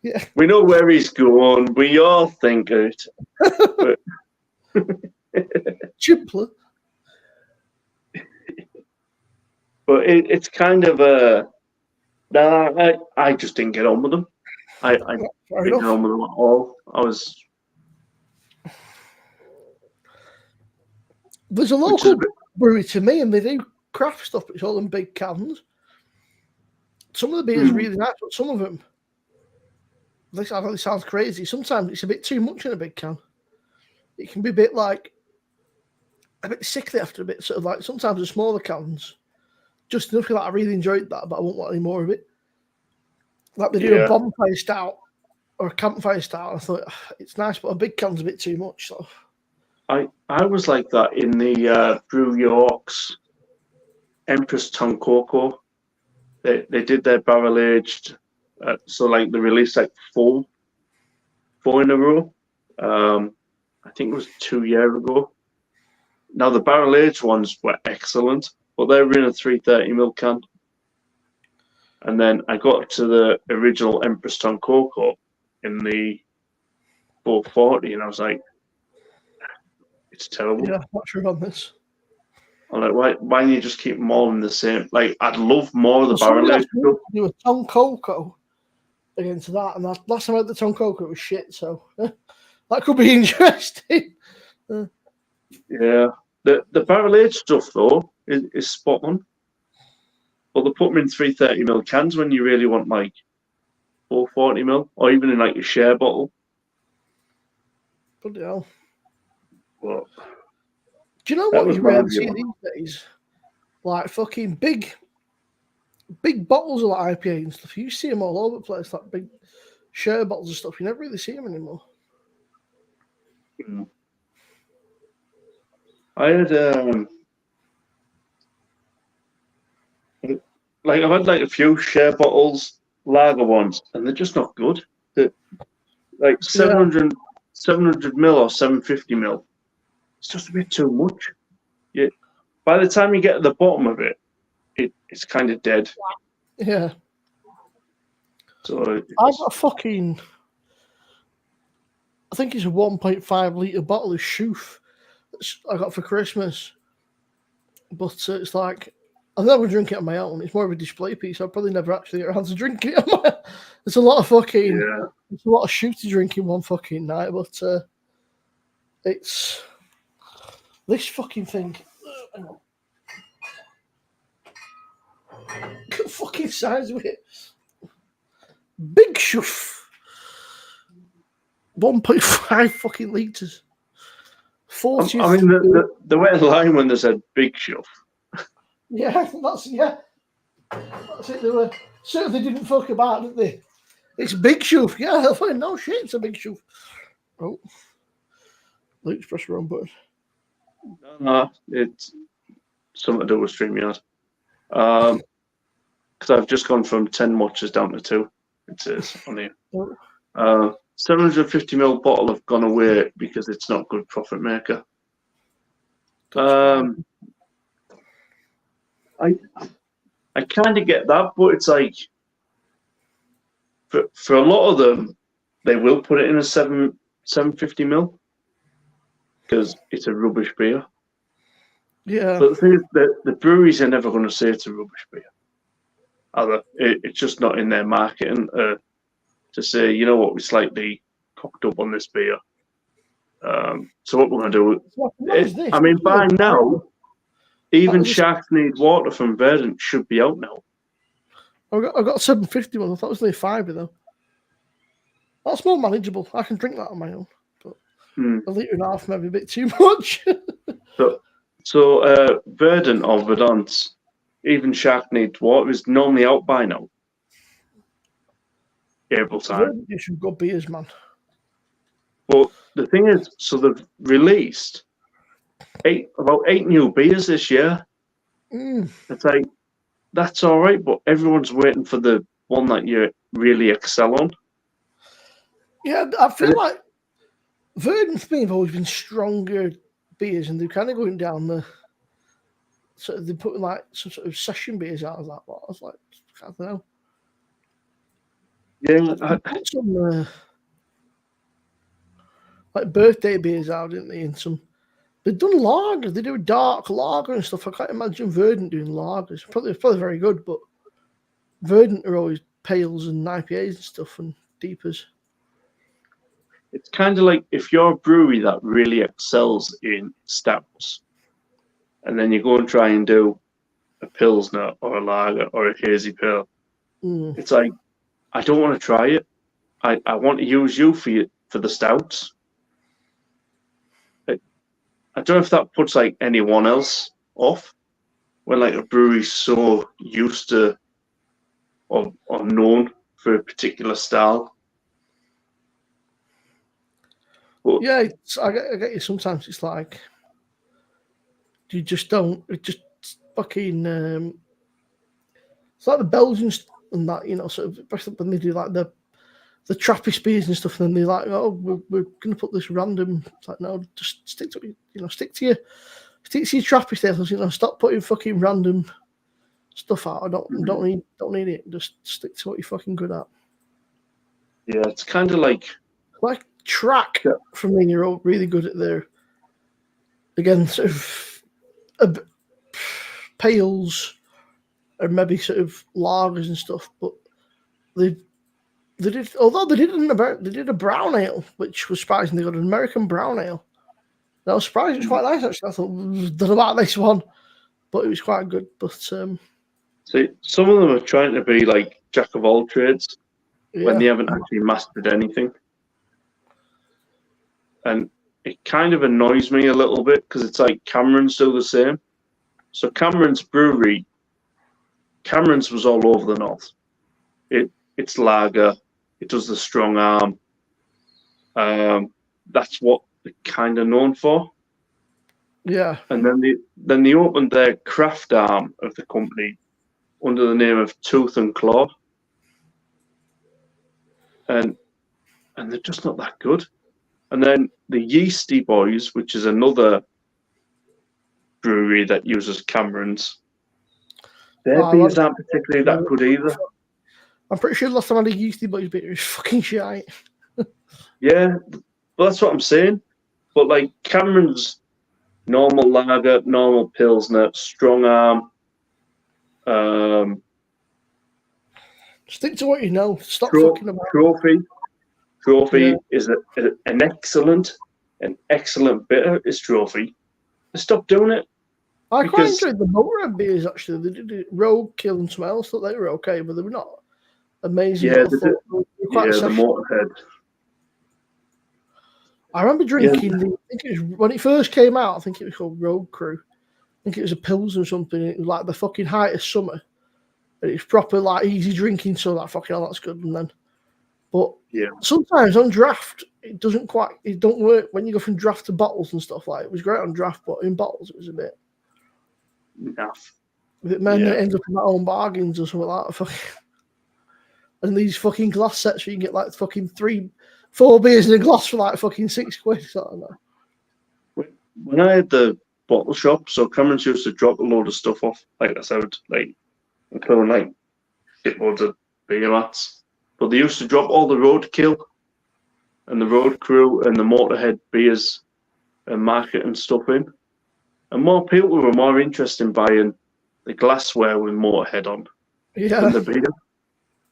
Yeah. We know where he's going. We all think it. But Chimpler. But it's kind of a. I just didn't get on with them. I didn't get on with them at all. There's a local brewery to me, and they do craft stuff, but it's all in big cans. Some of the beer is really nice, but some of them, this I know this sounds crazy. Sometimes it's a bit too much in a big can. It can be a bit sickly after a bit. Sort of like sometimes the smaller cans, just enough that I really enjoyed that, but I won't want any more of it. Like they do a bonfire stout or a campfire style. I thought it's nice, but a big can's a bit too much. So I was like that in the Brew York's Empress Toncoco. They did their barrel aged, so like they released like four in a row. I think it was 2 years ago. Now the barrel aged ones were excellent, but they were in a 330ml can. And then I got to the original Empress Toncoco in the 440, and I was like, it's terrible. yeah, I'm not sure on this. I'm like, why don't you just keep them all in the same? Like, I'd love more of the barrel aged stuff. Do a Toncoco against that, and that last time I had the Toncoco it was shit. So that could be interesting. Yeah, the barrel aged stuff though is spot on. But they put them in 330ml cans when you really want like 440ml, or even in like a share bottle. Bloody hell. But Do you know that what was you my rarely see view. these days? Like fucking big bottles of like IPA and stuff. You see them all over the place, like big share bottles and stuff. You never really see them anymore. I had like I've had like a few share bottles, lager ones, and they're just not good. They're like 700 ml or 750ml. It's just a bit too much. Yeah. By the time you get to the bottom of it, it's kind of dead. Yeah. So I've got a fucking, I think it's a 1.5 litre bottle of Shoof that I got for Christmas. But it's like, I'll never drink it on my own. It's more of a display piece. I'll probably never actually get around to drinking it on my own. There's a lot of fucking, there's a lot of Shoof to drink in one fucking night, but it's this fucking thing. Hang on. Look at the fucking size of it. Big Shoof. 1.5 fucking litres. 40. I mean, the wet line when they said big shelf. Yeah, that's it. They were certainly didn't fuck about, did they? It's Big Shoof. Yeah, I thought, no shit, it's a Big Shoof. Oh, Luke's pressed the wrong button. No, it's something to do with StreamYard. Because I've just gone from 10 watches down to 2. It says on here. 750ml bottle have gone away because it's not good profit maker. I kind of get that, but it's like for a lot of them, they will put it in a 750ml because it's a rubbish beer. Yeah. But the thing is that the breweries are never going to say it's a rubbish beer. Either it's just not in their marketing to say, you know what, we slightly cocked up on this beer. So what we're going to do, I mean, by now, even Sharks Need Water from Verdant should be out now. I got a 750 one. I thought it was only 5 though. That's more manageable. I can drink that on my own. But a litre and a half maybe a bit too much. So Verdant or Verdant, even Shark Need Water is normally out by now. April time. You should go beers, man. But the thing is, so they've released about 8 new beers this year. It's like, that's all right, but everyone's waiting for the one that you really excel on. Yeah, I feel like Verdant for me have always been stronger beers, and they're kind of going down the. So they're putting like some sort of session beers out of that. But I was like, I don't know. Yeah, some like birthday beers out, didn't they? And some they've done lager. They do a dark lager and stuff. I can't imagine Verdant doing lagers. It's probably very good, but Verdant are always pales and IPAs and stuff and deepers. It's kind of like if you're a brewery that really excels in stouts, and then you go and try and do a Pilsner or a lager or a hazy pale. It's like, I don't want to try it. I want to use you for the stouts. I don't know if that puts like anyone else off when like a brewery's so used to or known for a particular style. But Yeah, I get you. Sometimes it's like you just don't. It just fucking. It's like the Belgians and that, you know, sort of, especially when they do like the Trappist beers and stuff, and then they're like, oh, we're going to put this random. It's like, no, just stick to stick to your Trappist ales. You know, stop putting fucking random stuff out. I don't need it. Just stick to what you're fucking good at. yeah, it's kind of like Track for me. You're all really good at their, again, sort of pales or maybe sort of lagers and stuff, but they did, although they did a brown ale, which was surprisingly good, an American brown ale. I was surprised it was quite nice actually. I thought, don't know about this one, but it was quite good. But see, some of them are trying to be like jack of all trades when they haven't actually mastered anything. And it kind of annoys me a little bit because it's like Cameron's do the same. So Cameron's brewery, Cameron's was all over the north. It's lager. It does the strong arm. That's what they're kind of known for. Yeah. And then they opened their craft arm of the company under the name of Tooth and Claw. And they're just not that good. And then the Yeasty Boys, which is another brewery that uses Cameron's, their beers aren't particularly that good either. I'm pretty sure the last time I had a Yeasty Boys beer was fucking shite. Yeah, well, that's what I'm saying. But like Cameron's normal lager, normal pilsner, strong arm. Stick to what you know. Stop fucking about. Trophy is an excellent bitter. Is Trophy. Stop doing it. I quite enjoyed the Motorhead beers actually. They did Roadkill and something else. Thought they were okay, but they were not amazing. Yeah, the Motorhead. I remember drinking. I think it was when it first came out. I think it was called Road Crew. I think it was a Pils or something. It was like the fucking height of summer, and it's proper like easy drinking. So that fucking that's good. And then, but sometimes on draft it don't work when you go from draft to bottles and stuff. Like it was great on draft, but in bottles it was a bit. Enough. It ends up in my own bargains or something like that. And these fucking glass sets where you can get like fucking 4 beers in a glass for like fucking £6. So I don't know. When I had the bottle shop, so Cameron's used to drop a load of stuff off, like I said, like including like shitloads of beer mats. But they used to drop all the Roadkill and the Road Crew and the Motorhead beers and market and stuff in. And more people were more interested in buying the glassware with Motorhead on than the beer.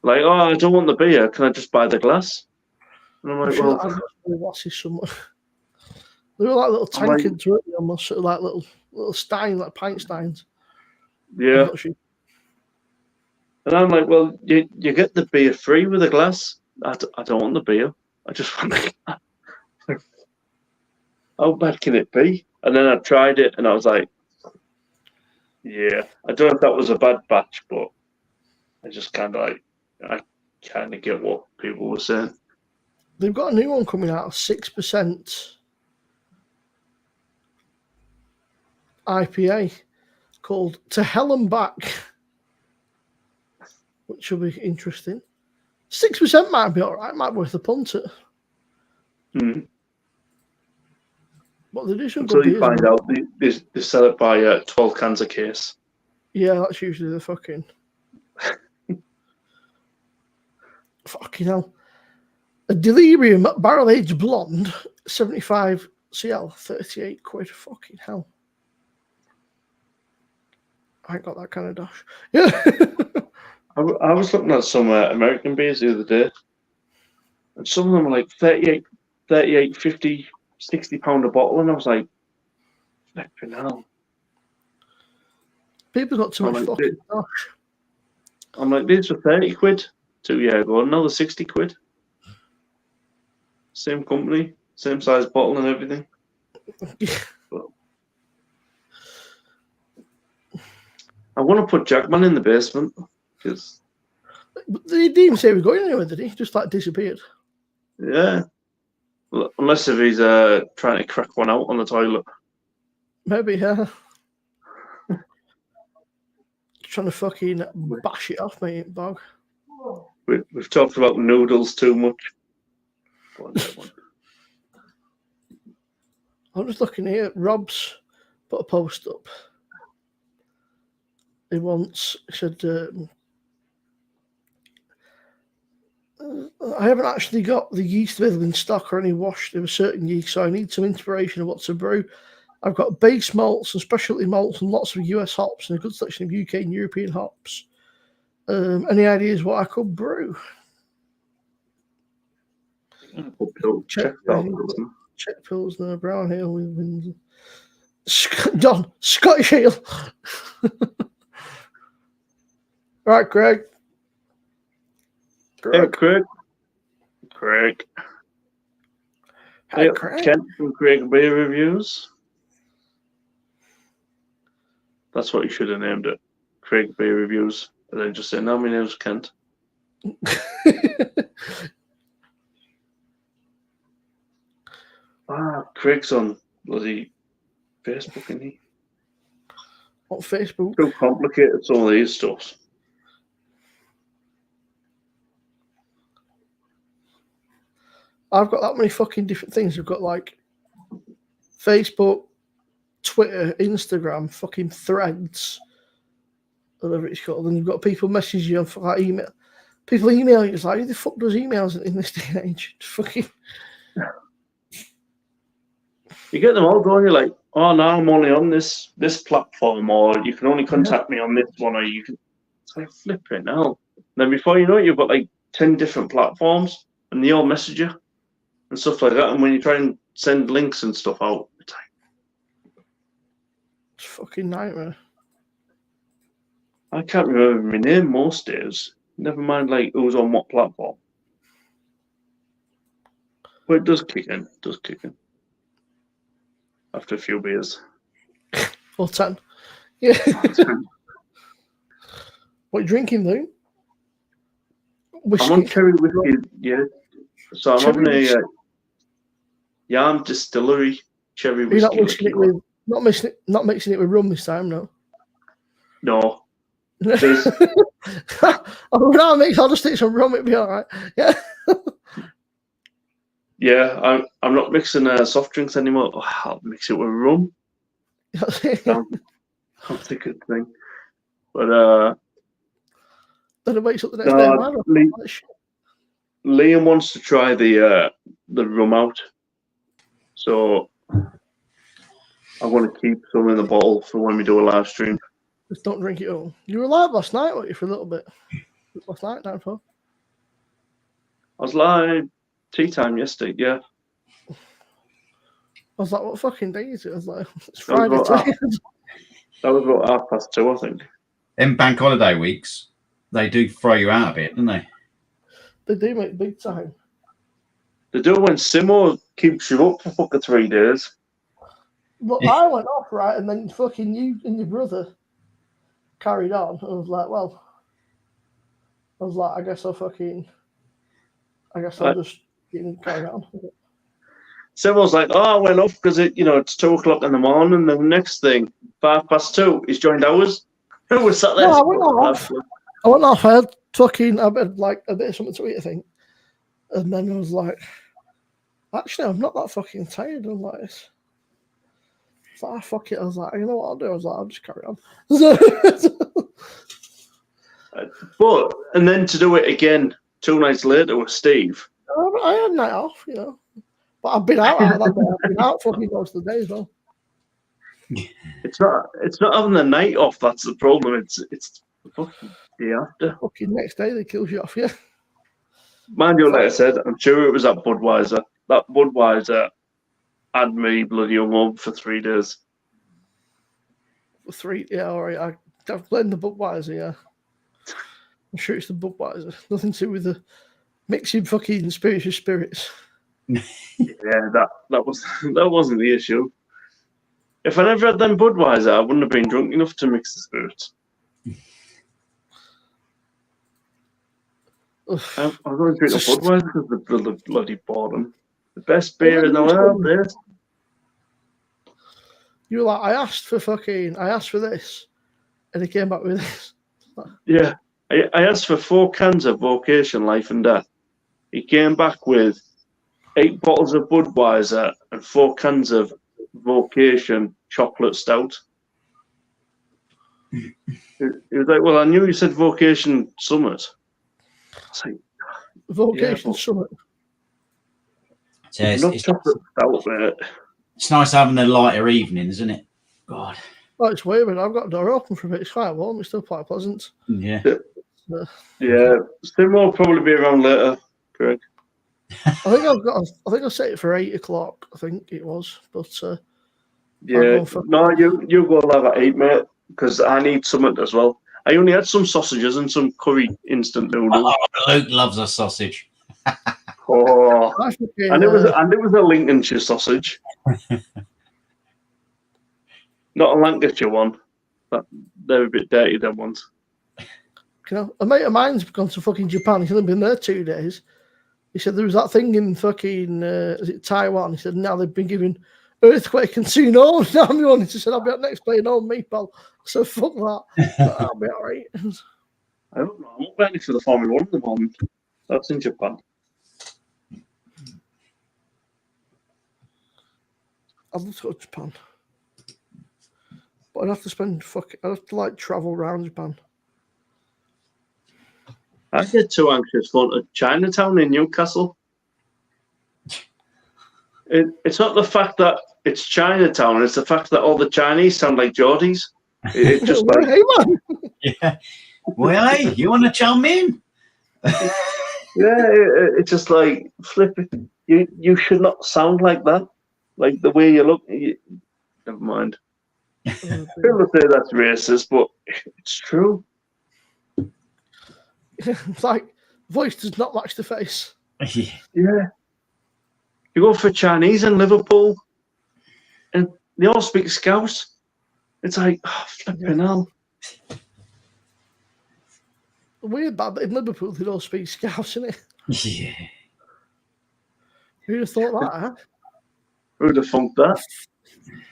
Like, oh, I don't want the beer. Can I just buy the glass? And I'm like, well, I've got glasses somewhere. They were like little tankards, weren't they? Almost sort of like little stein, like pint steins. Yeah. And I'm like, well, you get the beer free with a glass. I don't want the beer. I just want the glass. How bad can it be? And then I tried it, and I was like, yeah, I don't know if that was a bad batch, but I just kind of get what people were saying. They've got a new one coming out, 6% IPA called To Hell and Back, which will be interesting. 6% might be all right, might be worth a punt it. But they do some good beers. You find out they sell it by 12 cans a case. Yeah, that's usually the fucking. Fucking hell. A Delirium barrel aged blonde, 75 CL, 38 quid. Fucking hell. I ain't got that kind of dash. Yeah. I was looking at some American beers the other day, and some of them were like 38, 50, £60 a bottle, and I was like, flipping hell. People got too much fucking dash. I'm like, these were 30 quid 2 years ago, another 60 quid. Same company, same size bottle and everything. But I want to put Jackman in the basement because he didn't even say he was going anywhere, did he? Just like disappeared. Yeah. Unless if he's trying to crack one out on the toilet. Maybe, yeah. Trying to fucking bash it off, mate, Bog. We've talked about noodles too much. Go on, that one. I'm just looking here. Rob's put a post up. He said, I haven't actually got the yeast available in stock or any wash of a certain yeast, so I need some inspiration of what to brew. I've got base malts and specialty malts and lots of US hops and a good selection of UK and European hops. Any ideas what I could brew? Czech Pilsner, Brown Ale with Windsor. John, Scottish Ale. Right, Craig. Hey, Craig. Hey, Craig. Kent from Craig Beer Reviews. That's what you should have named it. Craig Beer Reviews. And then just say, no, my name's Kent. Craig's on bloody Facebook, isn't he? On Facebook. Too complicated, some of these stuff. I've got that many fucking different things. I've got like Facebook, Twitter, Instagram, fucking Threads, whatever it's called. And you've got people messaging you on like email. People email you. It's like, who the fuck does emails in this day and age? Fucking. You get them all going. You're like, oh no, I'm only on this platform, or you can only contact me on this one, or you can. It's like flipping hell. Then before you know it, you've got like 10 different platforms, and they all message you and stuff like that. And when you try and send links and stuff out, it's a fucking nightmare. I can't remember my name most days. Never mind, like who's on what platform. But it does kick in. After a few beers. Or 10. Yeah. What are you drinking, though? Whiskey. I'm on cherry whiskey, yeah. So I'm having a Yarm Distillery cherry whiskey. You're not mixing it with rum this time, no? No. I'll just stick some rum, it'll be all right. Yeah. Yeah, I'm not mixing soft drinks anymore. Oh, I'll mix it with rum. That's a good thing. But then it wakes up the next day. Liam wants to try the rum out, so I want to keep some in the bottle for when we do a live stream. Just don't drink it all. You were live last night, weren't you, for a little bit? Last night, night before. I was live tea time yesterday, yeah. I was like, what fucking day is it? I was like, it's Friday. That was about 2:30, I think. In bank holiday weeks, they do throw you out a bit, don't they? They do, mate, big time. They do when Simo keeps you up for fucking 3 days. But I went off, right, and then fucking you and your brother carried on. I was like, well, I guess I'll just carry on. Simo's like, oh, I went off because it's 2 o'clock in the morning. And the next thing, 2:05, he's joined ours. Who was sat there? No, I went off. I had like a bit of something to eat, I think. And then I was like, actually, I'm not that fucking tired. I'm like, it's like, fuck it. I was like, you know what I'll do? I was like, I'll just carry on. And then to do it again 2 nights later with Steve. I had a night off, But I've been out of that day. I've been out fucking most of the day as well. It's not having the night off that's the problem. It's the fucking day after. Fucking next day they kills you off, yeah. Mind you, like I said, I'm sure it was that Budweiser. That Budweiser had me bloody hung up for 3 days. 3, yeah, all right. I've blended the Budweiser, yeah. I'm sure it's the Budweiser. Nothing to do with the mixing fucking spirits. Yeah, that wasn't the issue. If I never had them Budweiser, I wouldn't have been drunk enough to mix the spirits. I was going to drink a Budweiser because the bloody boredom. The best beer in the world, this. You were like, I asked for this, and he came back with this. Yeah. I asked for 4 cans of Vocation Life and Death. He came back with 8 bottles of Budweiser and 4 cans of Vocation Chocolate Stout. He was like, well, I knew you said Vocation Summit. I was like, Vocation but- Summit. Yeah, not chocolate stout, mate. it's nice having the lighter evenings, isn't it? God. Oh, it's weird, but I've got the door open for a bit. It's quite warm. It's still quite pleasant. Yeah. Yeah, Sim will probably be around later, Craig. I think I set it for 8 o'clock. I think it was, but Yeah, go for- no, you go live at 8, mate, because I need something as well. I only had some sausages and some curry instant noodles. Oh, Luke loves a sausage. Oh, I fucking, and it was a Lincolnshire sausage, not a Lancashire one. But they're a bit dirty, them ones. you know, a mate of mine's gone to fucking Japan. He's only been there 2 days. He said there was that thing in fucking is it Taiwan? He said now they've been giving earthquake and tsunami. Now I'm on. He said I'll be up next playing home, me pal. So fuck that. But I'll be all right. I don't know. I'm not ready for the Formula 1 at the moment. That's in Japan. I'd love to go to Japan, but I'd have to I'd have to like travel around Japan. I get too anxious going to Chinatown in Newcastle. It's not the fact that it's Chinatown, it's the fact that all the Chinese sound like Geordies. It just Well, like, hey man, Yeah. Well, hey, you want to chum in? it's just like, flip it. You should not sound like that. Like the way you look. Never mind. People say that's racist, but it's true. it's like voice does not match the face. Yeah. Yeah. You go for Chinese in Liverpool, and they all speak Scouse. It's like, oh, flipping hell. Weird, but in Liverpool they don't speak Scouse, innit? Yeah. Who'd have thought that? Huh? Who'd have funked that?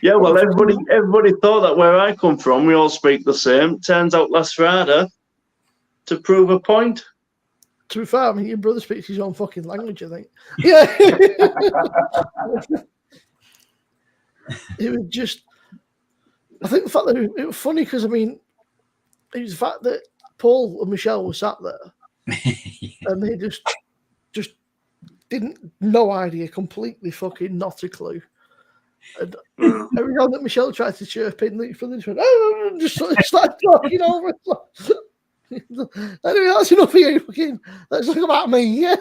Yeah, well, everybody thought that where I come from, we all speak the same. Turns out last Friday, to prove a point. To be fair, I mean, your brother speaks his own fucking language, I think. Yeah. It was just, I think the fact that it was funny because, I mean, it was the fact that Paul and Michelle were sat there and they just didn't, no idea, completely fucking not a clue. And every time that Michelle tried to chirp in, Luke just went, oh, and just sort of started talking over it. Anyway, that's enough of you. Fucking, let's talk about me. Yeah.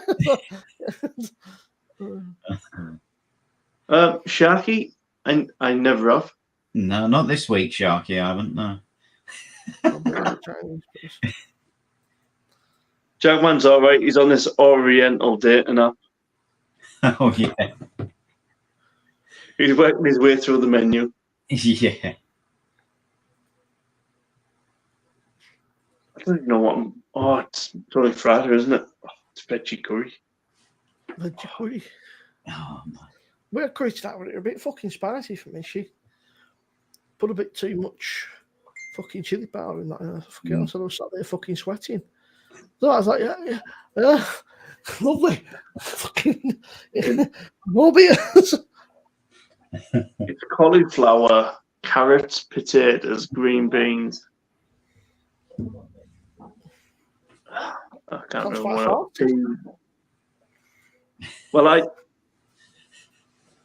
Sharky, I never have. No, not this week, Sharky. I haven't. No. Jackman's all right. He's on this Oriental dating app. Oh yeah. He's working his way through the menu. Yeah. I don't even know what I'm. Oh, it's only Friday, isn't it? Oh, it's veggie curry. Veggie. Oh, man. We had curry tonight, but it was a bit fucking spicy for me. She put a bit too much fucking chili powder in that. So I was sat there fucking sweating. So I was like, yeah. Lovely. Fucking more beers. It's cauliflower, carrots, potatoes, green beans. I can't Sounds remember quite what hard. else. Well,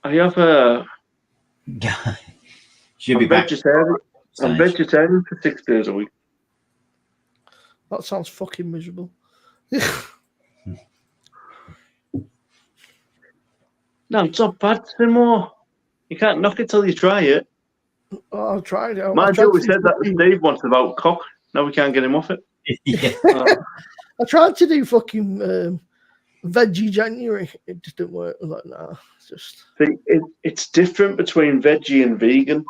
I have a. Should be I'm back. vegetarian. I'm Stage. vegetarian for 6 days a week. That sounds fucking miserable. No, it's not bad anymore. You can't knock it till you try it. Oh, I've tried it. Mind you, we said that to Steve once about cock. Now we can't get him off it. Yeah. I tried to do fucking veggie January. It just didn't work. I was like, nah, it's just. See, it's different between veggie and vegan.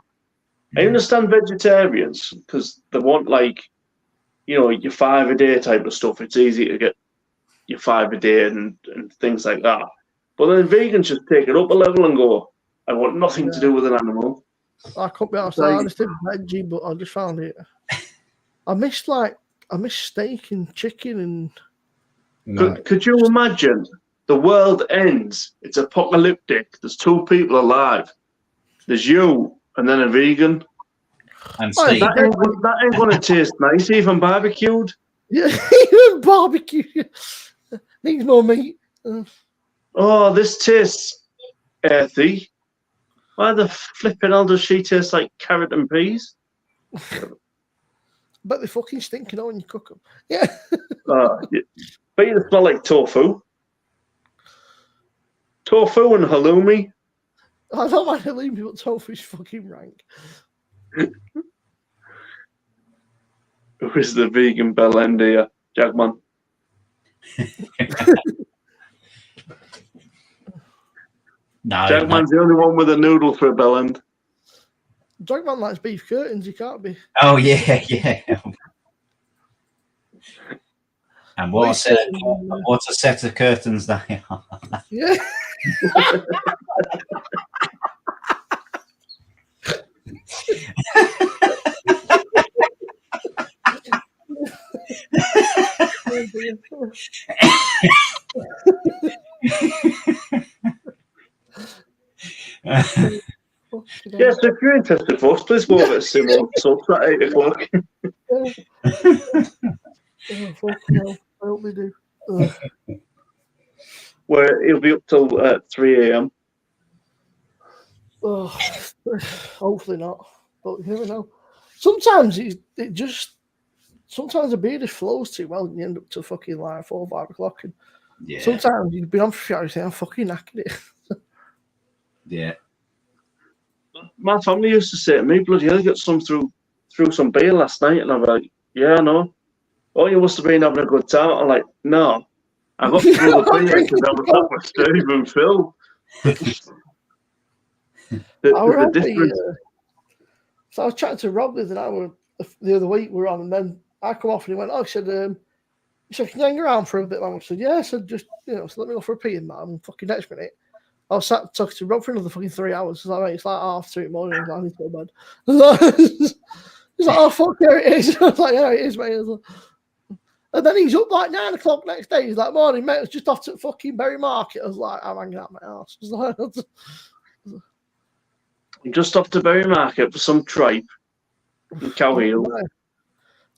I understand vegetarians because they want your 5 a day type of stuff. It's easy to get your 5 a day and things like that. But then vegans just take it up a level and go, I want nothing to do with an animal. I couldn't be honest. Like- I just did veggie, but I just found it. I missed steak and chicken and No. Could you imagine? The world ends. It's apocalyptic. There's 2 people alive. There's you and then a vegan. And Oh, Steve, That ain't going to taste nice, even barbecued. yeah, barbecue. Needs more meat. Oh, this tastes earthy. Why the flipping hell does she taste like carrot and peas? But they fucking stink, when you cook them. Yeah. Yeah. But you smell like tofu. Tofu and halloumi. I don't mind halloumi, but tofu's fucking rank. Who is the vegan bell end here? Jagman. no, Jagman's the only one with a noodle for a bell end. Jagman likes beef curtains, he can't be. Oh yeah. And what's a set of curtains they are? Yeah. Yes, if you're interested, folks, please go over to Simon Subs at 8 o'clock. Oh, fuck no. I hope they do. Where he'll be up till 3 a.m. Oh, hopefully not. But you never know. Sometimes sometimes the beer just flows too well and you end up till fucking like 4 or 5 o'clock. And Yeah. sometimes you've been on for a few hours and I'm fucking knackered it. Yeah. My family used to say to me, bloody hell, you got some through some beer last night. And I'm like, yeah, I know. Oh, you must have been having a good time. I'm like, no. I got through the beer because I was up with Steve and Phil. So I was chatting to Rob the other week we were on, and then I come off and he went, he said, can you hang around for a bit longer? I said, yeah. I said, just, so let me go for a pee in that. And fucking next minute, I was sat talking to Rob for another fucking 3 hours. It's like 2:30 in the morning. I need to go to bed. He's like, oh, fuck, there it is. I was like, yeah, it is, mate. And then he's up like 9 o'clock next day. He's like, morning, mate. I was just off to fucking Berry Market. I was like, I'm hanging out my house. I'm just off to Berry Market for some tripe and cow heel.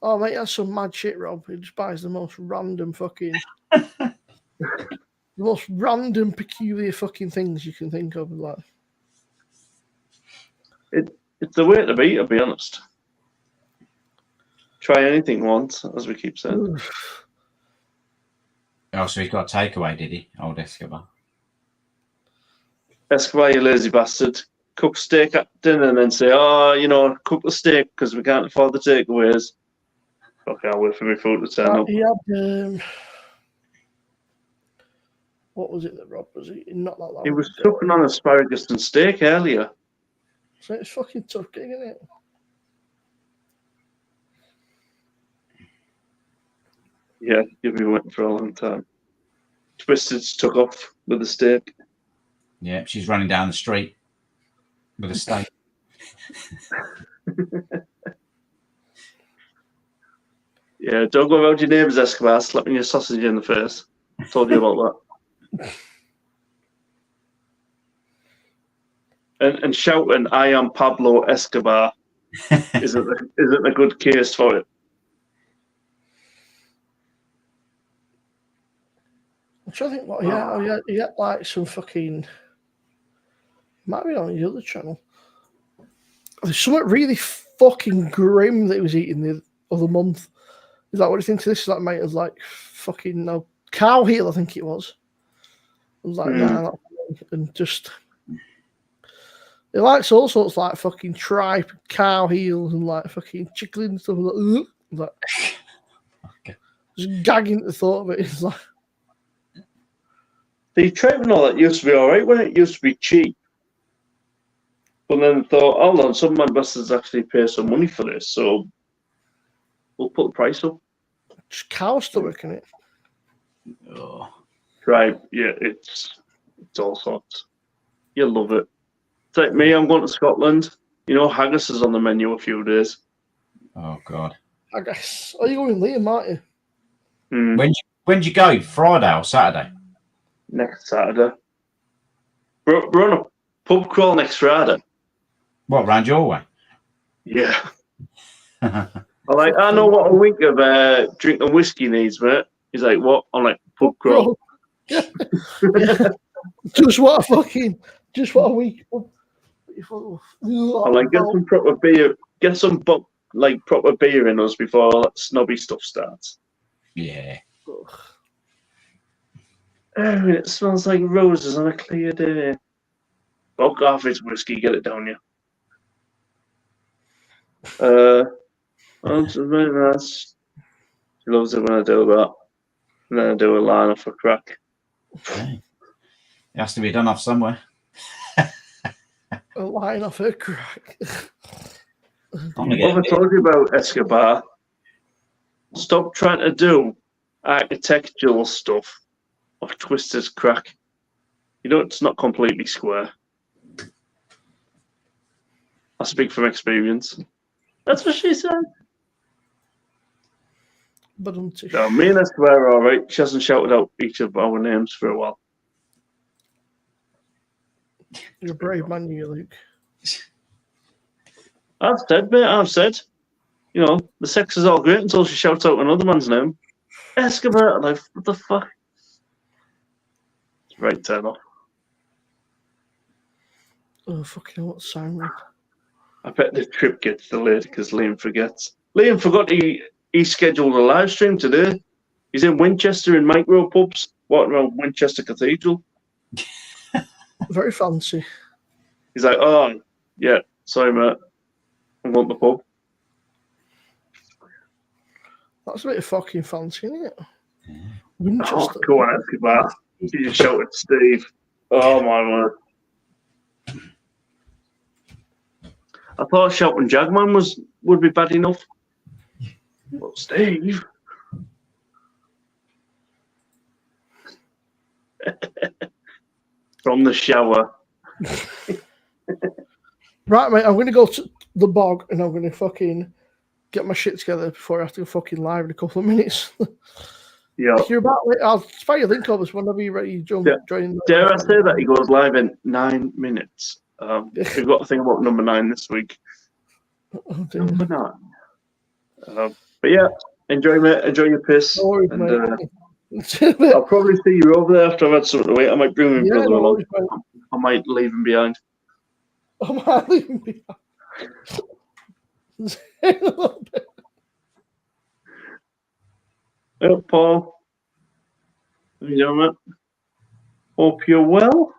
Oh, mate, that's some mad shit, Rob. He just buys the most random fucking, the most random, peculiar fucking things you can think of. Like, It's the way to be, to be honest. Try anything once, as we keep saying. Oh, so he's got a takeaway, did he? Old Escobar. Escobar, you lazy bastard. Cook steak at dinner and then say, cook the steak because we can't afford the takeaways. Okay, I'll wait for my food to turn up. he had, what was it that Rob was eating? Not that long. He was cooking on asparagus and steak earlier. So it's fucking tough gig, isn't it? Yeah, you've been waiting for a long time. Twisted's took off with the steak. Yeah, she's running down the street with a steak. Yeah, don't go around your neighbours, Escobar, slapping your sausage in the face. I told you about that. And shouting, I am Pablo Escobar, isn't a good case for it. I'm trying to think what he had like some fucking, might be on the other channel. There's something really fucking grim that he was eating the other month. He's like, what do you think of this? Like, mate, it was like fucking cow heel, I think it was. I was like, nah, not me. And just, he likes all sorts like fucking tripe, cow heels, and like fucking chicken and stuff. Like, Okay. just gagging at the thought of it. It's like, The tripe and all that used to be alright when it used to be cheap. But then thought, hold on, some man bastards actually pay some money for this, so we'll put the price up. just cow stomach in it. Oh. Tripe, yeah, It's all sorts. You'll love it. It's like me, I'm going to Scotland. You know, haggis is on the menu a few days. Oh God. I guess. Oh, you're going Liam, aren't you? Mm, When'd you go? Friday or Saturday? next Saturday. We're on a pub crawl next Friday. What, round your way? Yeah. I know what a week of drinking whiskey needs, mate. He's like, what? I'm like, pub crawl. Yeah. Just what a week. I'm like, get some proper beer. Get some proper beer in us before all that snobby stuff starts. Yeah. Oh, it smells like roses on a clear day. Fuck off, it's whiskey. Get it down, you. It's very nice. She loves it when I do that. And then I do a line off a crack. Okay. It has to be done off somewhere. A line off her crack. What have I told you about Escobar? Stop trying to do architectural stuff of Twister's crack. You know, it's not completely square. I speak from experience. That's what she said. But No, me and Escobar are all right. She hasn't shouted out each of our names for a while. You're a brave man, you, Luke. I've said. You know, the sex is all great until she shouts out another man's name. Escobar, like, what the fuck? It's right turn off. Oh, fucking hell, what's siren? I bet the trip gets delayed because Liam forgets. Liam forgot he scheduled a live stream today. He's in Winchester in micro pubs, walking around Winchester Cathedral. Very fancy. He's like, oh, yeah, sorry, mate. I'm going to the pub. That's a bit fucking fancy, isn't it? Oh, Winchester. go on, Escobar. You just shouted Steve. Oh, my word. I thought shouting Jagman would be bad enough. But Steve. From the shower. Right, mate, I'm going to go to the bog and I'm going to fucking get my shit together before I have to go fucking live in a couple of minutes. Yeah. If you're about, I'll spare your link of us whenever you're ready to join. Dare I say that he goes live in 9 minutes? We've got to think about number 9 this week. Oh, dear. Number 9. But yeah, enjoy your piss. No worries, and, mate. I'll probably see you over there after I've had something to eat. I might bring my brother no along. worries, mate. I might leave him behind. I might leave him behind. A little bit. Hey, Paul. How you doing, mate? Hope you're well.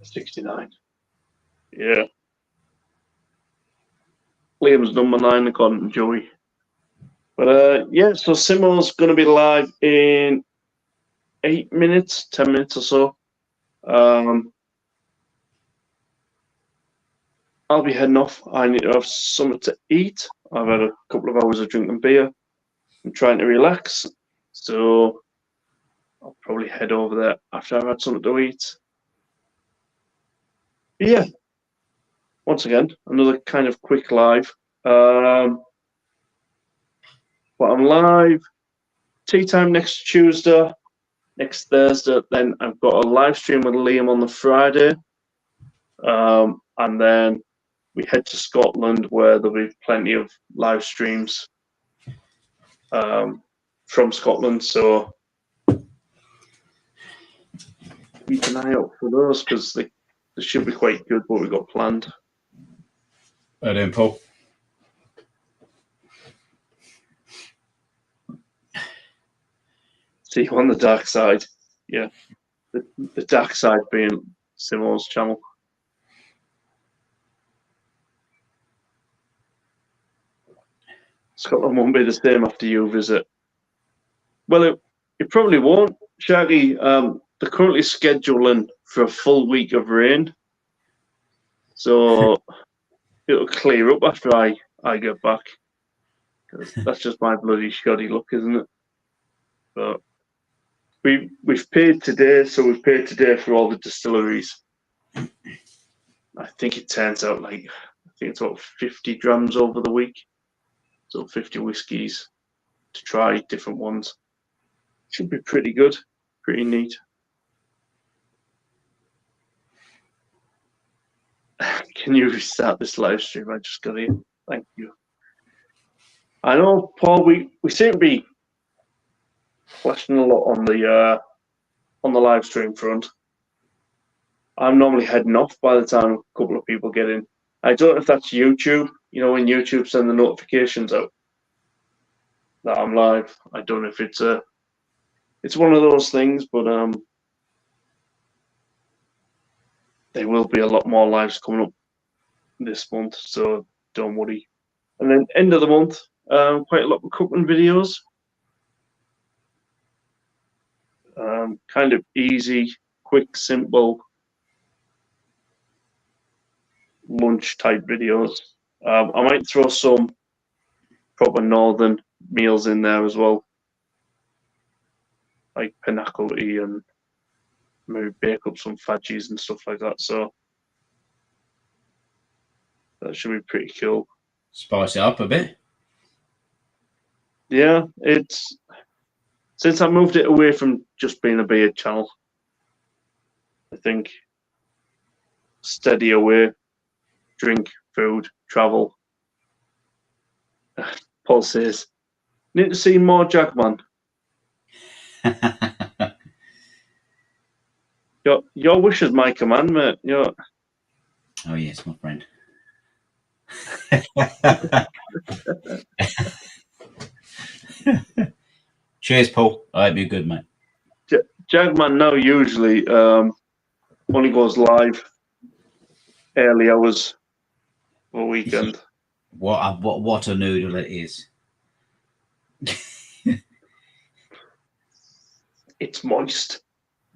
69. Yeah. Liam's number 9 according to Joey. But yeah, so Simo's going to be live in 8 minutes, 10 minutes or so. I'll be heading off. I need to have something to eat. I've had a couple of hours of drinking beer. I'm trying to relax. So I'll probably head over there after I've had something to eat. But yeah. Once again, another kind of quick live. But I'm live tea time next Tuesday, next Thursday. Then I've got a live stream with Liam on the Friday. And then we head to Scotland where there'll be plenty of live streams from Scotland. So keep an eye out for those because they should be quite good what we've got planned. How you doing, Paul? See you on the dark side. Yeah. The dark side being Simo's channel. Scotland won't be the same after you visit. Well, it probably won't. Shaggy, they're currently scheduling for a full week of rain. So it'll clear up after I get back. 'Cause that's just my bloody shoddy luck, isn't it? But we've paid today, so we've paid today for all the distilleries. I think it turns out like it's about 50 grams over the week, so 50 whiskies to try different ones. Should be pretty good, pretty neat. Can you restart this live stream? I just got in. Thank you. I know, Paul. We seem to be flashing a lot on the live stream front. I'm normally heading off by the time a couple of people get in. I don't know if that's YouTube. You know, when YouTube send the notifications out that I'm live. I don't know if it's one of those things, but there will be a lot more lives coming up this month, so don't worry. And then end of the month, quite a lot of cooking videos. Kind of easy, quick, simple lunch type videos. I might throw some proper northern meals in there as well, like pinnacle and maybe bake up some fudgies and stuff like that. So that should be pretty cool. Spice it up a bit. Yeah, it's since I moved it away from just being a beer channel, I think steady away, drink, food, travel. Paul says, need to see more Jackman. Your wish is my command, mate. Oh yes, my friend. Cheers, Paul. I hope you're good, mate. Jagman now usually only goes live early hours of a weekend. What a noodle it is. It's moist.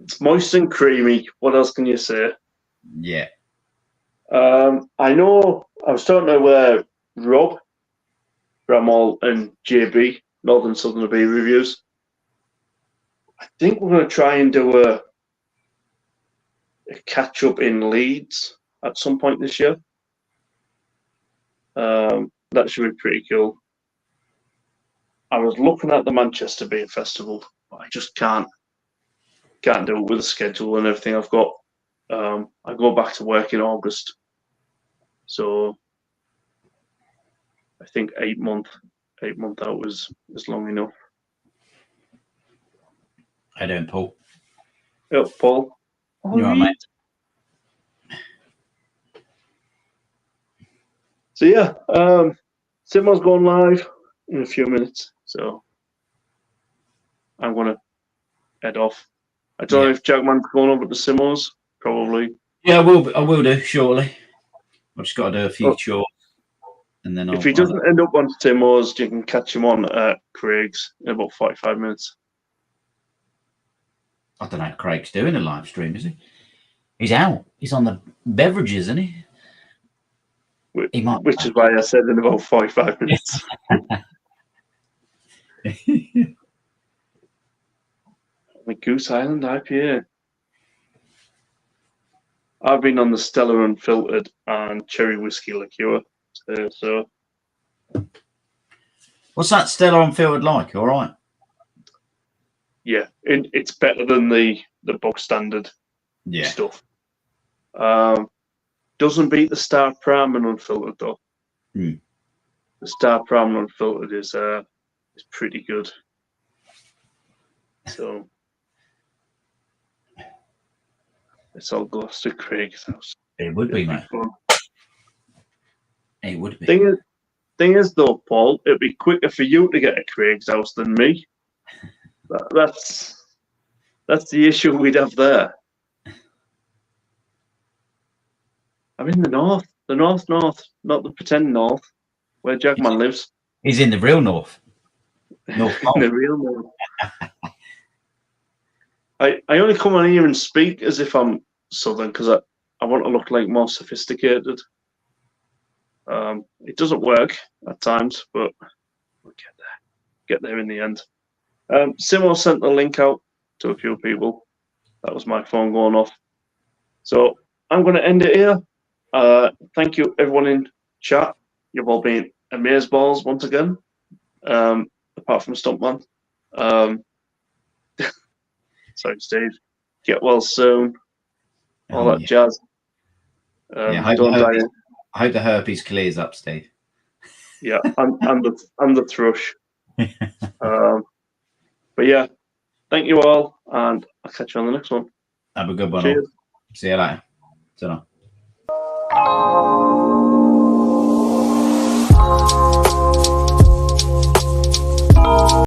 It's moist and creamy. What else can you say? Yeah. I know I was talking to Rob Bramall and JB, Northern Southern Beer Reviews. I think we're going to try and do a catch up in Leeds at some point this year. That should be pretty cool. I was looking at the Manchester Beer Festival, but I just can't do it with the schedule and everything I've got. I go back to work in August, so I think 8 month out is long enough. How you doing, Paul? Yep, Paul. You all right, mate? So yeah, Simo's going live in a few minutes, so I'm gonna head off. I don't know if Jackman's going over to Simo's. Probably. Yeah, I will do shortly. I've just got to do a few chores, and then if he doesn't end up on Simo's, you can catch him on at Craig's in about 45 minutes. I don't know if Craig's doing a live stream, is he? He's out. He's on the beverages, isn't he? He might. Which is why I said in about 45 minutes. The Goose Island IPA. I've been on the Stella Unfiltered and Cherry Whiskey Liqueur. So, what's that Stella Unfiltered like? All right. Yeah, it's better than the bog standard stuff. Doesn't beat the Star Prime and Unfiltered though. The Star Prime and Unfiltered is pretty good. So it's all goes to Craig's house. It would be, mate. It would be. Thing is though, Paul, it'd be quicker for you to get to Craig's house than me. That's the issue we'd have there. I'm in the north, not the pretend north, where Jackman lives. He's in the real north. North Pole. In the real north. I only come on here and speak as if I'm southern because I want to look like more sophisticated. It doesn't work at times, but we'll get there in the end. Simo sent the link out to a few people. That was my phone going off. So I'm going to end it here. Thank you, everyone in chat. You've all been amazeballs once again, apart from Stuntman. Sorry, Steve. Get well soon. All that jazz. Don't die. I hope the herpes clears up, Steve. Yeah, and the thrush. But yeah, thank you all, and I'll catch you on the next one. Have a good one. Cheers. See you later. Ta-ra.